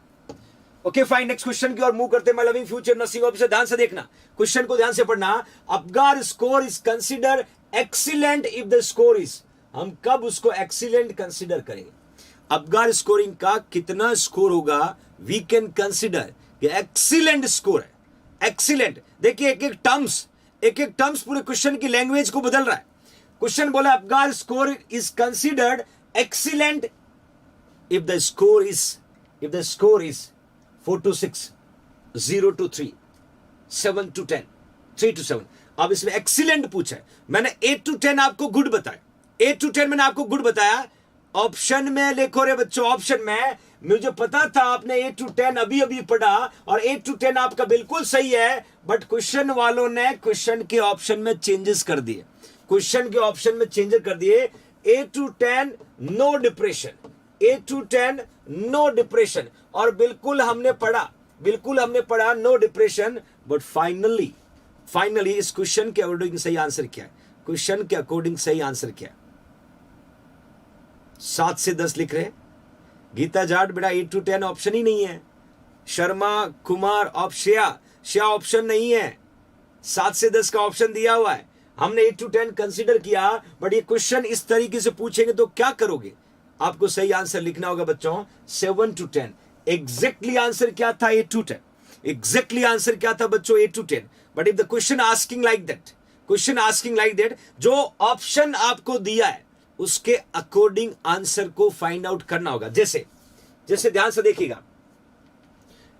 ओके फाइन, नेक्स्ट क्वेश्चन की ओर मूव करते हैं। My loving future nursing officer, ध्यान से देखना, क्वेश्चन को ध्यान से पढ़ना। Apgar score is consider excellent if the score is, हम कब उसको एक्सीलेंट कंसिडर करेंगे? अबगार स्कोरिंग का कितना स्कोर होगा we can consider excellent score है। एक्सीलेंट, देखिए एक एक टर्म्स पूरे क्वेश्चन की लैंग्वेज को बदल रहा है। क्वेश्चन बोला Apgar score is considered excellent if the score is 4 to 6, 0 to 3, 7 to 10, 3 to 7। अब इसमें एक्सीलेंट पूछा है, मैंने 8 to 10 आपको गुड बताया, 8 to 10 मैंने आपको गुड बताया। ऑप्शन में लिखो रे बच्चों, ऑप्शन में मुझे पता था आपने 8 to 10 अभी पढ़ा और 8 to 10 आपका बिल्कुल सही है, बट क्वेश्चन वालों ने क्वेश्चन के ऑप्शन में चेंजेस कर दिए, क्वेश्चन के ऑप्शन में चेंजेस कर दिए। 8 to 10 no depression, 8 to 10 no depression, और बिल्कुल हमने पढ़ा नो डिप्रेशन। बट फाइनली इस क्वेश्चन के अकॉर्डिंग सही आंसर क्या है? क्वेश्चन के अकॉर्डिंग सही आंसर क्या है? 7 से 10 लिख रहे हैं। गीता जाट बेटा 8 to 10 ऑप्शन ही नहीं है। शर्मा कुमार श्या ऑप्शन नहीं है। 7 से 10 का ऑप्शन दिया हुआ है, हमने 8 to 10 कंसीडर किया, बट ये क्वेश्चन इस तरीके से पूछेंगे तो क्या करोगे? आपको सही आंसर लिखना होगा बच्चों 7 to 10। एग्जैक्टली आंसर क्या था? 8 to 10। एग्जैक्टली आंसर क्या था बच्चों? 8 to 10। But if the question asking like that, जो ऑप्शन आपको दिया है उसके अकॉर्डिंग आंसर को फाइंड आउट करना होगा। जैसे ध्यान से देखिएगा,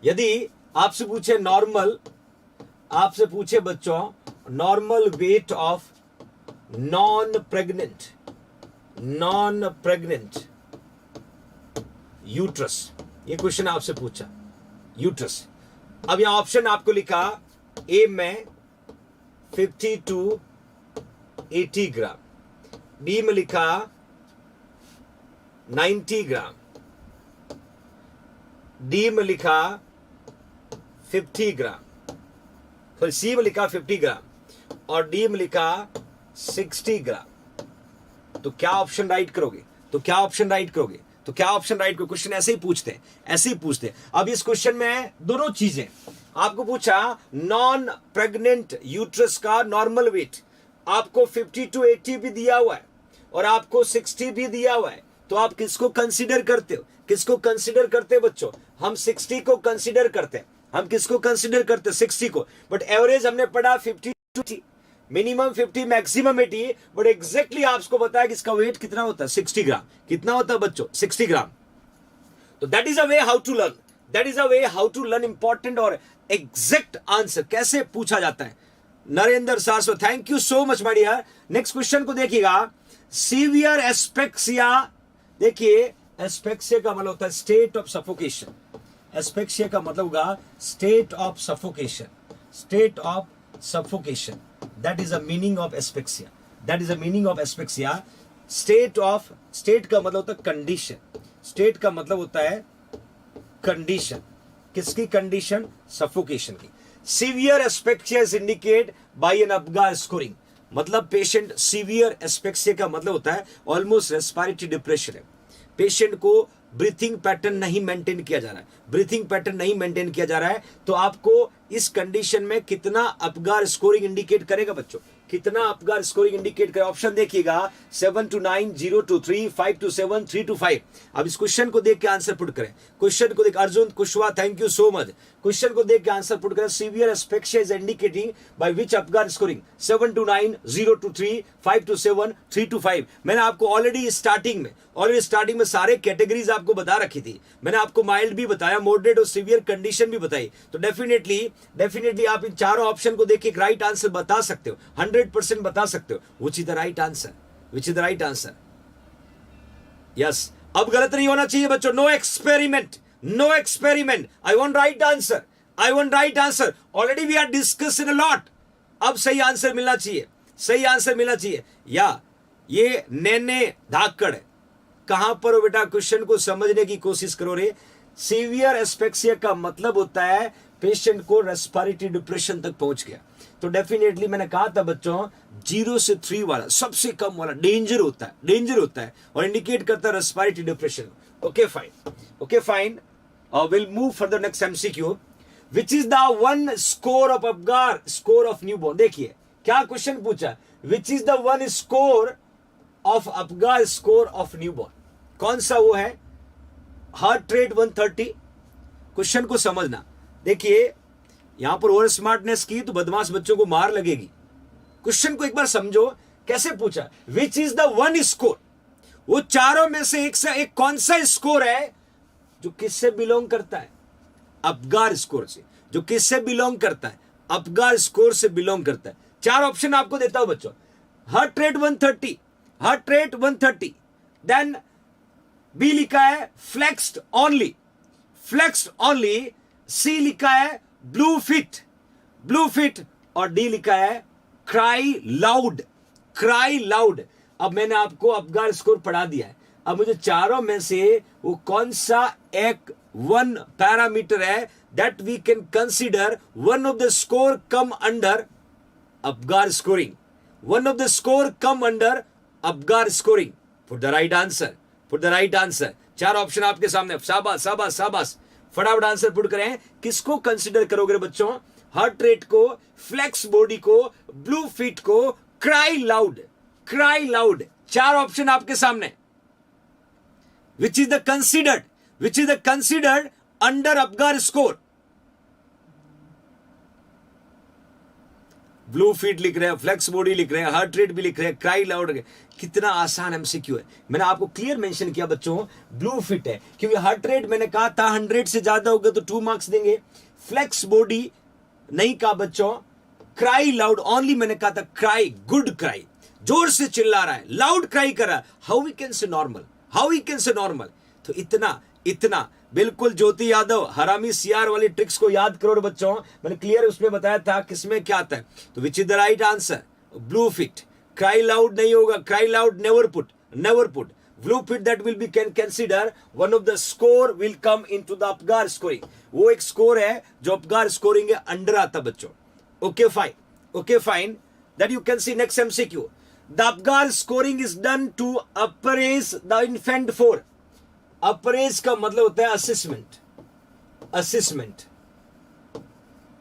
यदि आपसे पूछे बच्चों normal weight of non pregnant uterus, ये क्वेश्चन आपसे पूछा यूट्रस। अब यहां ऑप्शन आपको लिखा ए में 50 to 80 ग्राम, बी में लिखा 90 ग्राम, डी में लिखा 50 ग्राम, फिर सी में लिखा 50 ग्राम और डी में लिखा 60 ग्राम। तो क्या ऑप्शन राइट करोगे? क्वेश्चन ऐसे ही पूछते हैं। अब इस क्वेश्चन में दोनों चीजें आपको पूछा, नॉन प्रेग्नेंट यूट्रस का नॉर्मल वेट आपको 50 to 80 भी दिया हुआ है और आपको 60 भी दिया हुआ है, तो आप किसको कंसीडर करते हो? बच्चों हम 60 को कंसीडर करते हैं। हम किसको कंसीडर करते हैं? 60 को। बट एवरेज हमने पढ़ा 50 to 80, minimum 50, maximum 80, but exactly आपको बताया कि इसका वेट कितना होता है? 60 ग्राम। कितना होता है बच्चों? 60 ग्राम। तो that is a way how to learn important और एग्जैक्ट आंसर कैसे पूछा जाता है। Narendra Saraswat, thank you so much my dear. Next question को देखिएगा, सीवियर एस्पेक्सिया। देखिए एस्पेक्सिया का मतलब होता है स्टेट ऑफ सफोकेशन। एस्पेक्सिया का मतलब होगा state of suffocation. That is a meaning of asphyxia. State का मतलब होता है कंडीशन। स्टेट का मतलब होता है कंडीशन। किसकी कंडीशन? सफोकेशन की। Severe asphyxia is indicate by an Apgar scoring. मतलब पेशेंट सीवियर एस्पेक्सिया का मतलब होता है ऑलमोस्ट रेस्पिरेटरी डिप्रेशन है। पेशेंट को ब्रीथिंग पैटर्न नहीं मेंटेन किया जा रहा है, तो आपको इस कंडीशन में कितना अपगार स्कोरिंग इंडिकेट करेगा बच्चों, कितना अपगार स्कोरिंग इंडिकेट करेगा? ऑप्शन देखिएगा 7 to 9, 0 to 3, 5 to 7, 3 to 5। अब इस क्वेश्चन को देख के आंसर पुट करें। क्वेश्चन को देख, Arjun Kushwaha, thank you so much. Question को देख के आंसर पुट करें। Severe asphyxia is indicating by which Apgar scoring? 7 to 9, 0 to 3, 5 to 7, 3 to 5। मैंने आपको ऑलरेडी स्टार्टिंग में सारे कैटेगरीज आपको बता रखी थी। मैंने आपको माइल्ड भी बताया, मॉडरेट और सीवियर कंडीशन भी बताई। तो डेफिनेटली आप इन चारों ऑप्शन को देख के एक राइट आंसर बता सकते हो, 100% बता सकते हो। Which is the right answer? Yes. अब गलत नहीं होना चाहिए बच्चों। No experiment. I want right answer. Already we are discussing a lot. अब सही आंसर मिलना चाहिए। या ये नैने धाकड़ कहां पर हो बेटा? क्वेश्चन को समझने की कोशिश करो रे। सीवियर एस्पेक्सिया का मतलब होता है पेशेंट को रेस्पिरेटरी डिप्रेशन तक पहुंच गया। तो डेफिनेटली मैंने कहा था बच्चों 0 से 3 वाला सबसे कम वाला डेंजर होता है और इंडिकेट करता है respiratory depression. Okay fine. Will move for the next MCQ. Which is the one score of Apgar score of newborn? देखिए क्या क्वेश्चन पूछा, विच is the one score of Apgar score of newborn? कौन सा वो है? Heart rate 130। Question को समझना। देखिए यहां पर ओवर स्मार्टनेस की तो बदमाश बच्चों को मार लगेगी। क्वेश्चन को एक बार समझो कैसे पूछा। विच इज द वन स्कोर? वो चारों में से एक कौन सा स्कोर है जो किससे बिलोंग करता है? अपगार स्कोर से। जो किससे बिलोंग करता है? अपगार स्कोर से बिलोंग करता है। 4 ऑप्शन आपको देता हूं बच्चों। हार्ट रेट 130, देन बी लिखा है फ्लेक्स्ड ओनली, सी लिखा है ब्लू फिट और डी लिखा है क्राई लाउड। अब मैंने आपको अपगार स्कोर पढ़ा दिया है। अब मुझे चारों में से वो कौन सा एक वन पैरामीटर है that we can consider one of the score come under Apgar scoring. Put the right answer. 4 option आपके सामने। शाबाश। फटाफट आंसर पुट करें। किसको कंसीडर करोगे बच्चों? हार्ट रेट को, फ्लेक्स बॉडी को, ब्लू फिट को, क्राई लाउड। 4 ऑप्शन आपके सामने। विच is the considered under Apgar score? Blue feet लिख रहे हैं, फ्लेक्स बॉडी लिख रहे हैं, हार्ट रेट भी लिख रहे हैं, क्राई लाउड। कितना आसान एमसीक्यू है। मैंने आपको क्लियर मेंशन किया बच्चों, ब्लू फिट है क्योंकि हार्ट रेट मैंने कहा था 100 से ज्यादा होगा तो 2 मार्क्स देंगे। फ्लेक्स बॉडी नहीं कहा बच्चों। क्राई लाउड ओनली मैंने कहा था। क्राई, गुड क्राई, जोर से चिल्ला रहा है, लाउड क्राई कर रहा है। How we can say normal? तो इतना बिल्कुल। ज्योति यादव, हरामी सीआर वाली ट्रिक्स को याद करो बच्चों। मैंने क्लियर उसमें बताया था किसमें क्या आता है। तो which is the right answer? Blue fit. Cry loud नहीं होगा। Cry loud never put. Blue fit that will be can consider one of the score will come into the Apgar scoring. वो एक स्कोर है जो Apgar scoring के under आता बच्चों। Okay fine. That you can see next MCQ. The Apgar scoring is done to appraise the infant for. Appraise का मतलब होता है assessment.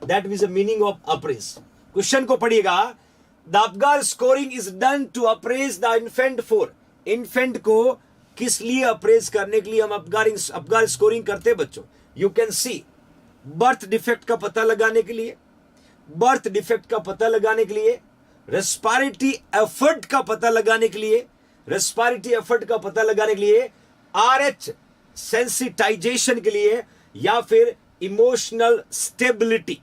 That is the meaning of appraise. Question को पढ़िएगा। The Apgar scoring is done to appraise the infant for. Infant को किस लिए apprise करने के लिए हम अपगार स्कोरिंग करते हैं बच्चों? You can C birth defect का पता लगाने के लिए, रेस्पिरेटरी एफर्ट का पता लगाने के लिए, RH सेंसिटाइजेशन के लिए, या फिर इमोशनल स्टेबिलिटी।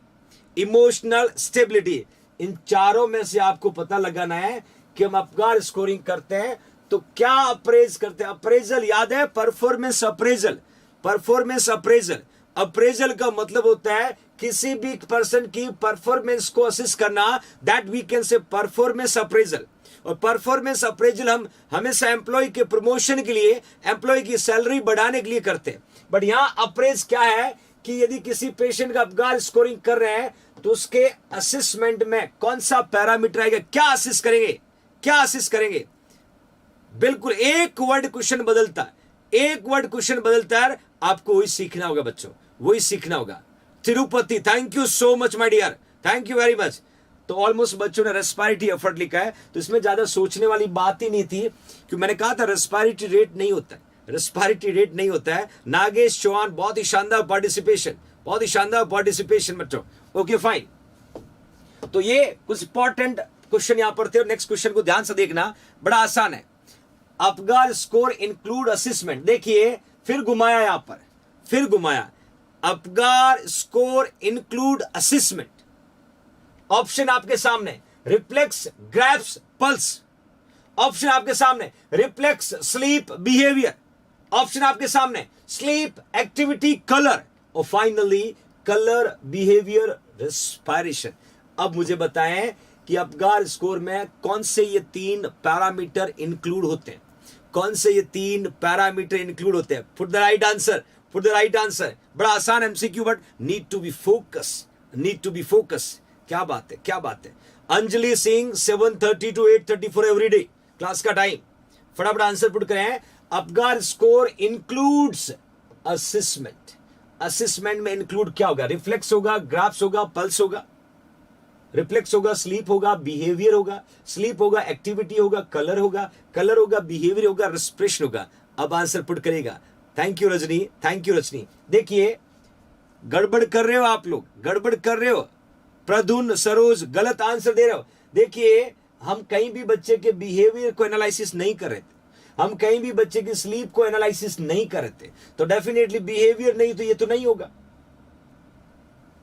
इन चारों में से आपको पता लगाना है कि हम अपगार स्कोरिंग करते हैं तो क्या अप्रेज करते हैं। अप्रेजल याद है? Performance appraisal. अप्रेजल का मतलब होता है किसी भी पर्सन की परफॉर्मेंस को असेस करना। That we can say performance appraisal. और परफॉर्मेंस अप्रेजल हम हमेशा एम्प्लॉय के प्रमोशन के लिए, एम्प्लॉय की सैलरी बढ़ाने के लिए करते हैं। बट यहां अप्रेज क्या है कि यदि किसी पेशेंट का अपगार स्कोरिंग कर रहे हैं तो उसके असेसमेंट में कौन सा पैरामीटर आएगा, क्या असेस करेंगे। बिल्कुल एक वर्ड क्वेश्चन बदलता है, आपको वही सीखना होगा बच्चों, Tirupati, thank you so much my dear, thank you very much. तो ऑलमोस्ट बच्चों ने रेस्पिरेटरी एफर्ट लिखा है, तो इसमें ज्यादा सोचने वाली बात ही नहीं थी, क्योंकि मैंने कहा था रेस्पिरेटरी रेट नहीं होता है, रेस्पिरेटरी रेट नहीं होता है। नागेश चौहान, बहुत ही शानदार पार्टिसिपेशन, बहुत ही शानदार पार्टिसिपेशन बच्चों। ओके फाइन, तो ये कुछ इंपॉर्टेंट क्वेश्चन यहां पर थे, और नेक्स्ट क्वेश्चन को ध्यान से देखना, बड़ा आसान है। अपगार स्कोर इंक्लूड असेसमेंट, देखिए फिर घुमाया, यहां पर फिर घुमाया, Apgar score include assessment. Option आपके सामने, रिफ्लेक्स, ग्रैप्स, पल्स। ऑप्शन आपके सामने, रिफ्लेक्स, स्लीप, बिहेवियर। ऑप्शन आपके सामने, स्लीप, एक्टिविटी, कलर, और फाइनली कलर, बिहेवियर, रेस्पिरेशन। अब मुझे बताएं कि अपगार स्कोर में कौन से ये 3 पैरामीटर इंक्लूड होते हैं, कौन से ये 3 पैरामीटर इंक्लूड होते हैं। Put the right answer, put the right answer. बड़ा आसान MCQ, but need to be focus, need to be focus. क्या बात है, क्या बात है। Anjali Singh 7:30 to 8:34 every day, class का टाइम। फटाफट आंसर पुट करें। Apgar score includes assessment. Assessment में इंक्लूड क्या होगा? रिफ्लेक्स होगा, ग्राफ्स होगा, पल्स होगा। रिफ्लेक्स होगा, स्लीप होगा, बिहेवियर होगा, स्लीप होगा, एक्टिविटी होगा, कलर होगा, कलर होगा, बिहेवियर होगा, रेस्पिरेशन होगा। अब आंसर पुट करेगा। Thank you Rajni, thank you Rajni. देखिए गड़बड़ कर रहे हो आप लोग, गड़बड़ कर रहे हो। प्रदुन, सरोज गलत आंसर दे रहे हो। देखिए हम कहीं भी बच्चे के बिहेवियर को एनालिसिस नहीं कर रहे थे, हम कहीं भी बच्चे की स्लीप को एनालिसिस नहीं कर रहे थे, तो डेफिनेटली बिहेवियर नहीं तो ये तो नहीं होगा,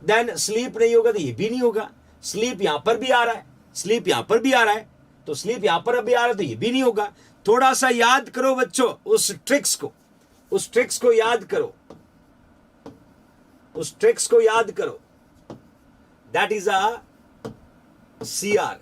देन स्लीप नहीं होगा तो ये भी नहीं होगा। स्लीप यहां पर भी आ रहा है, स्लीप यहां पर भी आ रहा है, तो स्लीप यहां पर भी आ रहा है तो ये भी नहीं होगा। थोड़ा सा याद करो बच्चों उस ट्रिक्स को, उस ट्रिक्स को याद करो, उस ट्रिक्स को याद करो। That is a CR,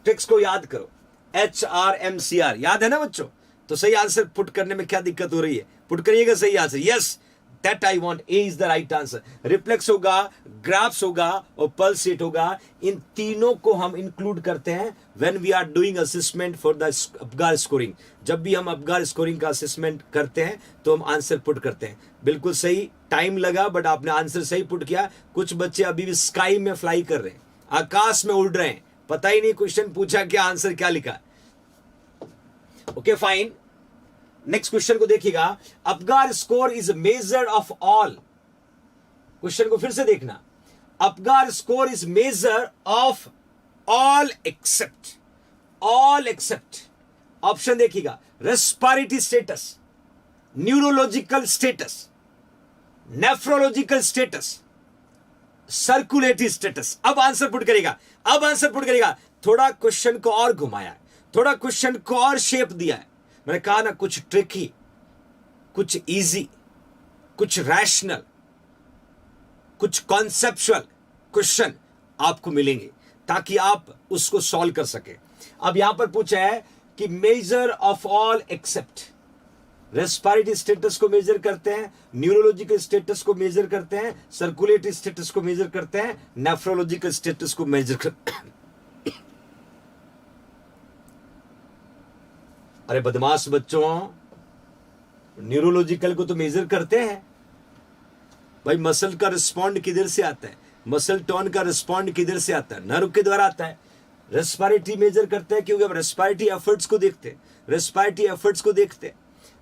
tricks को याद करो, HRMCR, याद है ना बच्चों? तो सही आंसर पुट करने में क्या दिक्कत हो रही है? पुट करिएगा सही answer. Yes, that I want, A is the right answer. Reflex होगा, ग्राफ्स होगा और पल्स रेट होगा। इन तीनों को हम इंक्लूड करते हैं when we are doing assessment for the Apgar scoring. जब भी हम अपगार स्कोरिंग का असेसमेंट करते हैं तो हम आंसर पुट करते हैं। बिल्कुल सही, टाइम लगा बट आपने आंसर सही पुट किया। कुछ बच्चे अभी भी स्काई में फ्लाई कर रहे हैं, आकाश में उड़ रहे हैं, पता ही नहीं क्वेश्चन पूछा क्या, आंसर क्या लिखा। ओके फाइन, नेक्स्ट क्वेश्चन को देखिएगा। Apgar score is measure of all. Question को फिर से देखना। Apgar score is measure of all except, all except. Option देखिएगा, respiratory status, neurological status, nephrological status, circulatory status. अब आंसर पुट करेगा, अब आंसर पुट करेगा। थोड़ा क्वेश्चन को और घुमाया है, थोड़ा क्वेश्चन को और शेप दिया है। मैंने कहा ना, कुछ ट्रिकी, कुछ इजी, कुछ रैशनल, कुछ कॉन्सेप्चुअल क्वेश्चन आपको मिलेंगे ताकि आप उसको सॉल्व कर सके। अब यहां पर पूछा है कि major of all accept, respiratory status को मेजर करते हैं, न्यूरोलॉजिकल स्टेटस को मेजर करते हैं, सर्कुलेटरी स्टेटस को मेजर करते हैं, नेफ्रोलॉजिकल स्टेटस को मेजर करते हैं। अरे बदमाश बच्चों, न्यूरोलॉजिकल को तो मेजर करते हैं भाई। मसल का रिस्पॉन्ड किधर से आता है? मसल टोन का रिस्पॉन्ड किधर से आता है? नर्व के द्वारा आता है। रेस्पिरेटरी मेजर करते हैं क्योंकि हम रेस्पिरेटरी एफर्ट्स को देखते हैं, रेस्पिरेटरी एफर्ट्स को देखते हैं।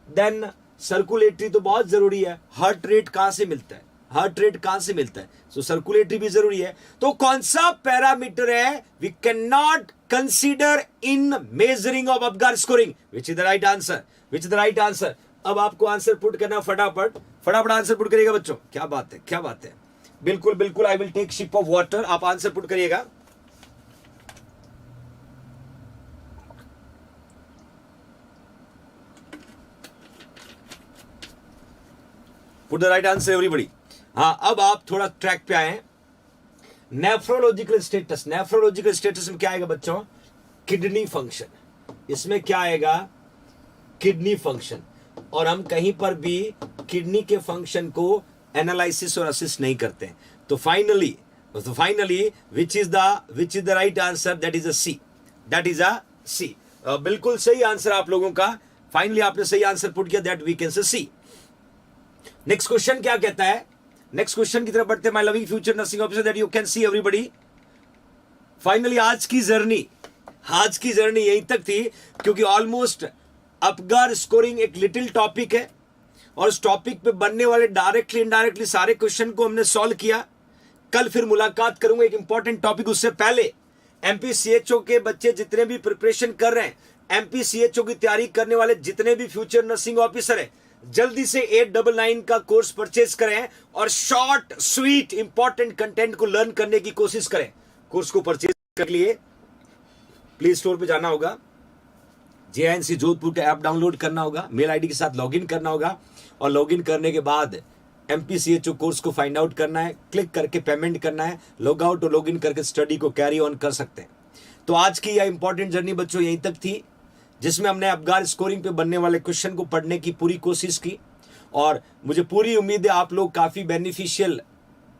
देन सर्कुलेटरी तो बहुत जरूरी है, हार्ट रेट कहां से मिलता है, हार्ट रेट कहां से मिलता है, सो सर्कुलेटरी भी जरूरी है। तो कौन सा पैरामीटर है we can not consider in measuring of Apgar scoring? Which is the right answer, which is the right answer. अब आपको आंसर पुट करना, फटाफट फटाफट आंसर पुट करिएगा बच्चों। क्या बात है, क्या बात है। बिल्कुल बिल्कुल, I will take sip of water. आप आंसर पुट करिएगा। Put the right answer everybody. हाँ, अब आप थोड़ा ट्रैक पे आए। नेफ्रोलॉजिकल स्टेटस, नेफ्रोलॉजिकल स्टेटस में क्या आएगा बच्चों? Kidney function. इसमें क्या आएगा? Kidney function. और हम कहीं पर भी किडनी के फंक्शन को एनालिसिस और असिस्ट नहीं करते हैं। तो finally which is the right answer? That is a C, that is a C. बिल्कुल सही आंसर आप लोगों का। फाइनली आपने सही आंसर पुट किया, that we can say C. Next question क्या कहता है? नेक्स्ट क्वेश्चन की तरफ बढ़ते हैं। My loving future nursing officer that you can C everybody, finally आज की जर्नी यहीं तक थी, क्योंकि ऑलमोस्ट अपगार स्कोरिंग एक लिटिल टॉपिक है और उस टॉपिक पे बनने वाले डायरेक्टली इनडायरेक्टली सारे क्वेश्चन को हमने सॉल्व किया। कल फिर मुलाकात करूंगा एक इंपॉर्टेंट टॉपिक। उससे पहले एमपीसीएचओ के बच्चे जितने भी प्रिपरेशन कर रहे हैं, एमपीसीएचओ की तैयारी करने वाले जितने भी फ्यूचर नर्सिंग ऑफिसर है, जल्दी से 899 का कोर्स परचेज करें और शॉर्ट स्वीट इंपॉर्टेंट कंटेंट को लर्न करने की कोशिश करें। कोर्स को परचेज कर लिए प्ले स्टोर पे जाना होगा, जेआईएनसी जोधपुर का ऐप डाउनलोड करना होगा, मेल आईडी के साथ लॉगिन करना होगा और लॉगिन करने के बाद एमपीसीएचओ कोर्स को फाइंड आउट करना है, क्लिक करके पेमेंट करना है, लॉग आउट और लॉगिन करके स्टडी को कैरी ऑन कर सकते हैं। तो आज की यह इंपॉर्टेंट जर्नी बच्चों यहीं तक थी, जिसमें हमने अपगार स्कोरिंग पे बनने वाले क्वेश्चन को पढ़ने की पूरी कोशिश की और मुझे पूरी उम्मीद है आप लोग काफी बेनिफिशियल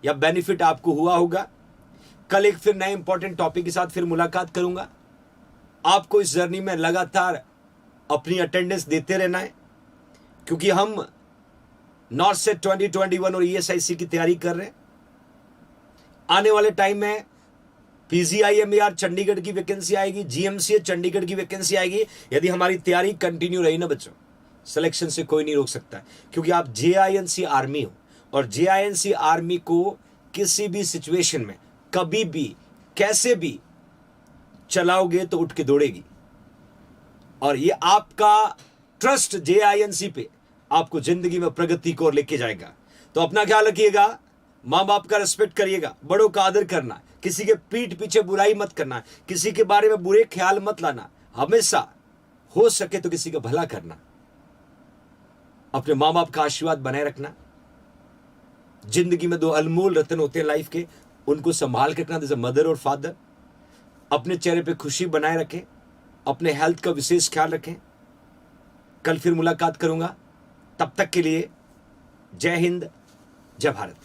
या बेनिफिट आपको हुआ होगा। कल एक फिर नए इंपॉर्टेंट टॉपिक के साथ फिर मुलाकात करूंगा। आपको इस जर्नी में लगातार अपनी अटेंडेंस देते रहना है, क्योंकि हम नॉर्थ सेट 2021 और ईएसआईसी की तैयारी कर रहे हैं। आने वाले टाइम में पीजीआईएमईआर चंडीगढ़ की वैकेंसी आएगी, जीएमसीए चंडीगढ़ की वैकेंसी आएगी। यदि हमारी तैयारी कंटिन्यू रही ना बच्चों, सिलेक्शन से कोई नहीं रोक सकता, क्योंकि आप जेआईएनसी आर्मी हो और जेआईएनसी आर्मी को किसी भी सिचुएशन में कभी भी कैसे भी चलाओगे तो उठ के दौड़ेगी। और ये आपका ट्रस्ट जेआईएनसी पे आपको जिंदगी में प्रगति को लेके जाएगा। तो अपना ख्याल रखिएगा, माँ बाप का रिस्पेक्ट करिएगा, बड़ों का आदर करना, किसी के पीठ पीछे बुराई मत करना, किसी के बारे में बुरे ख्याल मत लाना, हमेशा हो सके तो किसी का भला करना, अपने माँ बाप का आशीर्वाद बनाए रखना। जिंदगी में दो अनमोल रत्न होते हैं लाइफ के, उनको संभाल के रखना, जैसे मदर और फादर। अपने चेहरे पे खुशी बनाए रखें, अपने हेल्थ का विशेष ख्याल रखें। कल फिर मुलाकात करूंगा, तब तक के लिए जय हिंद, जय भारत।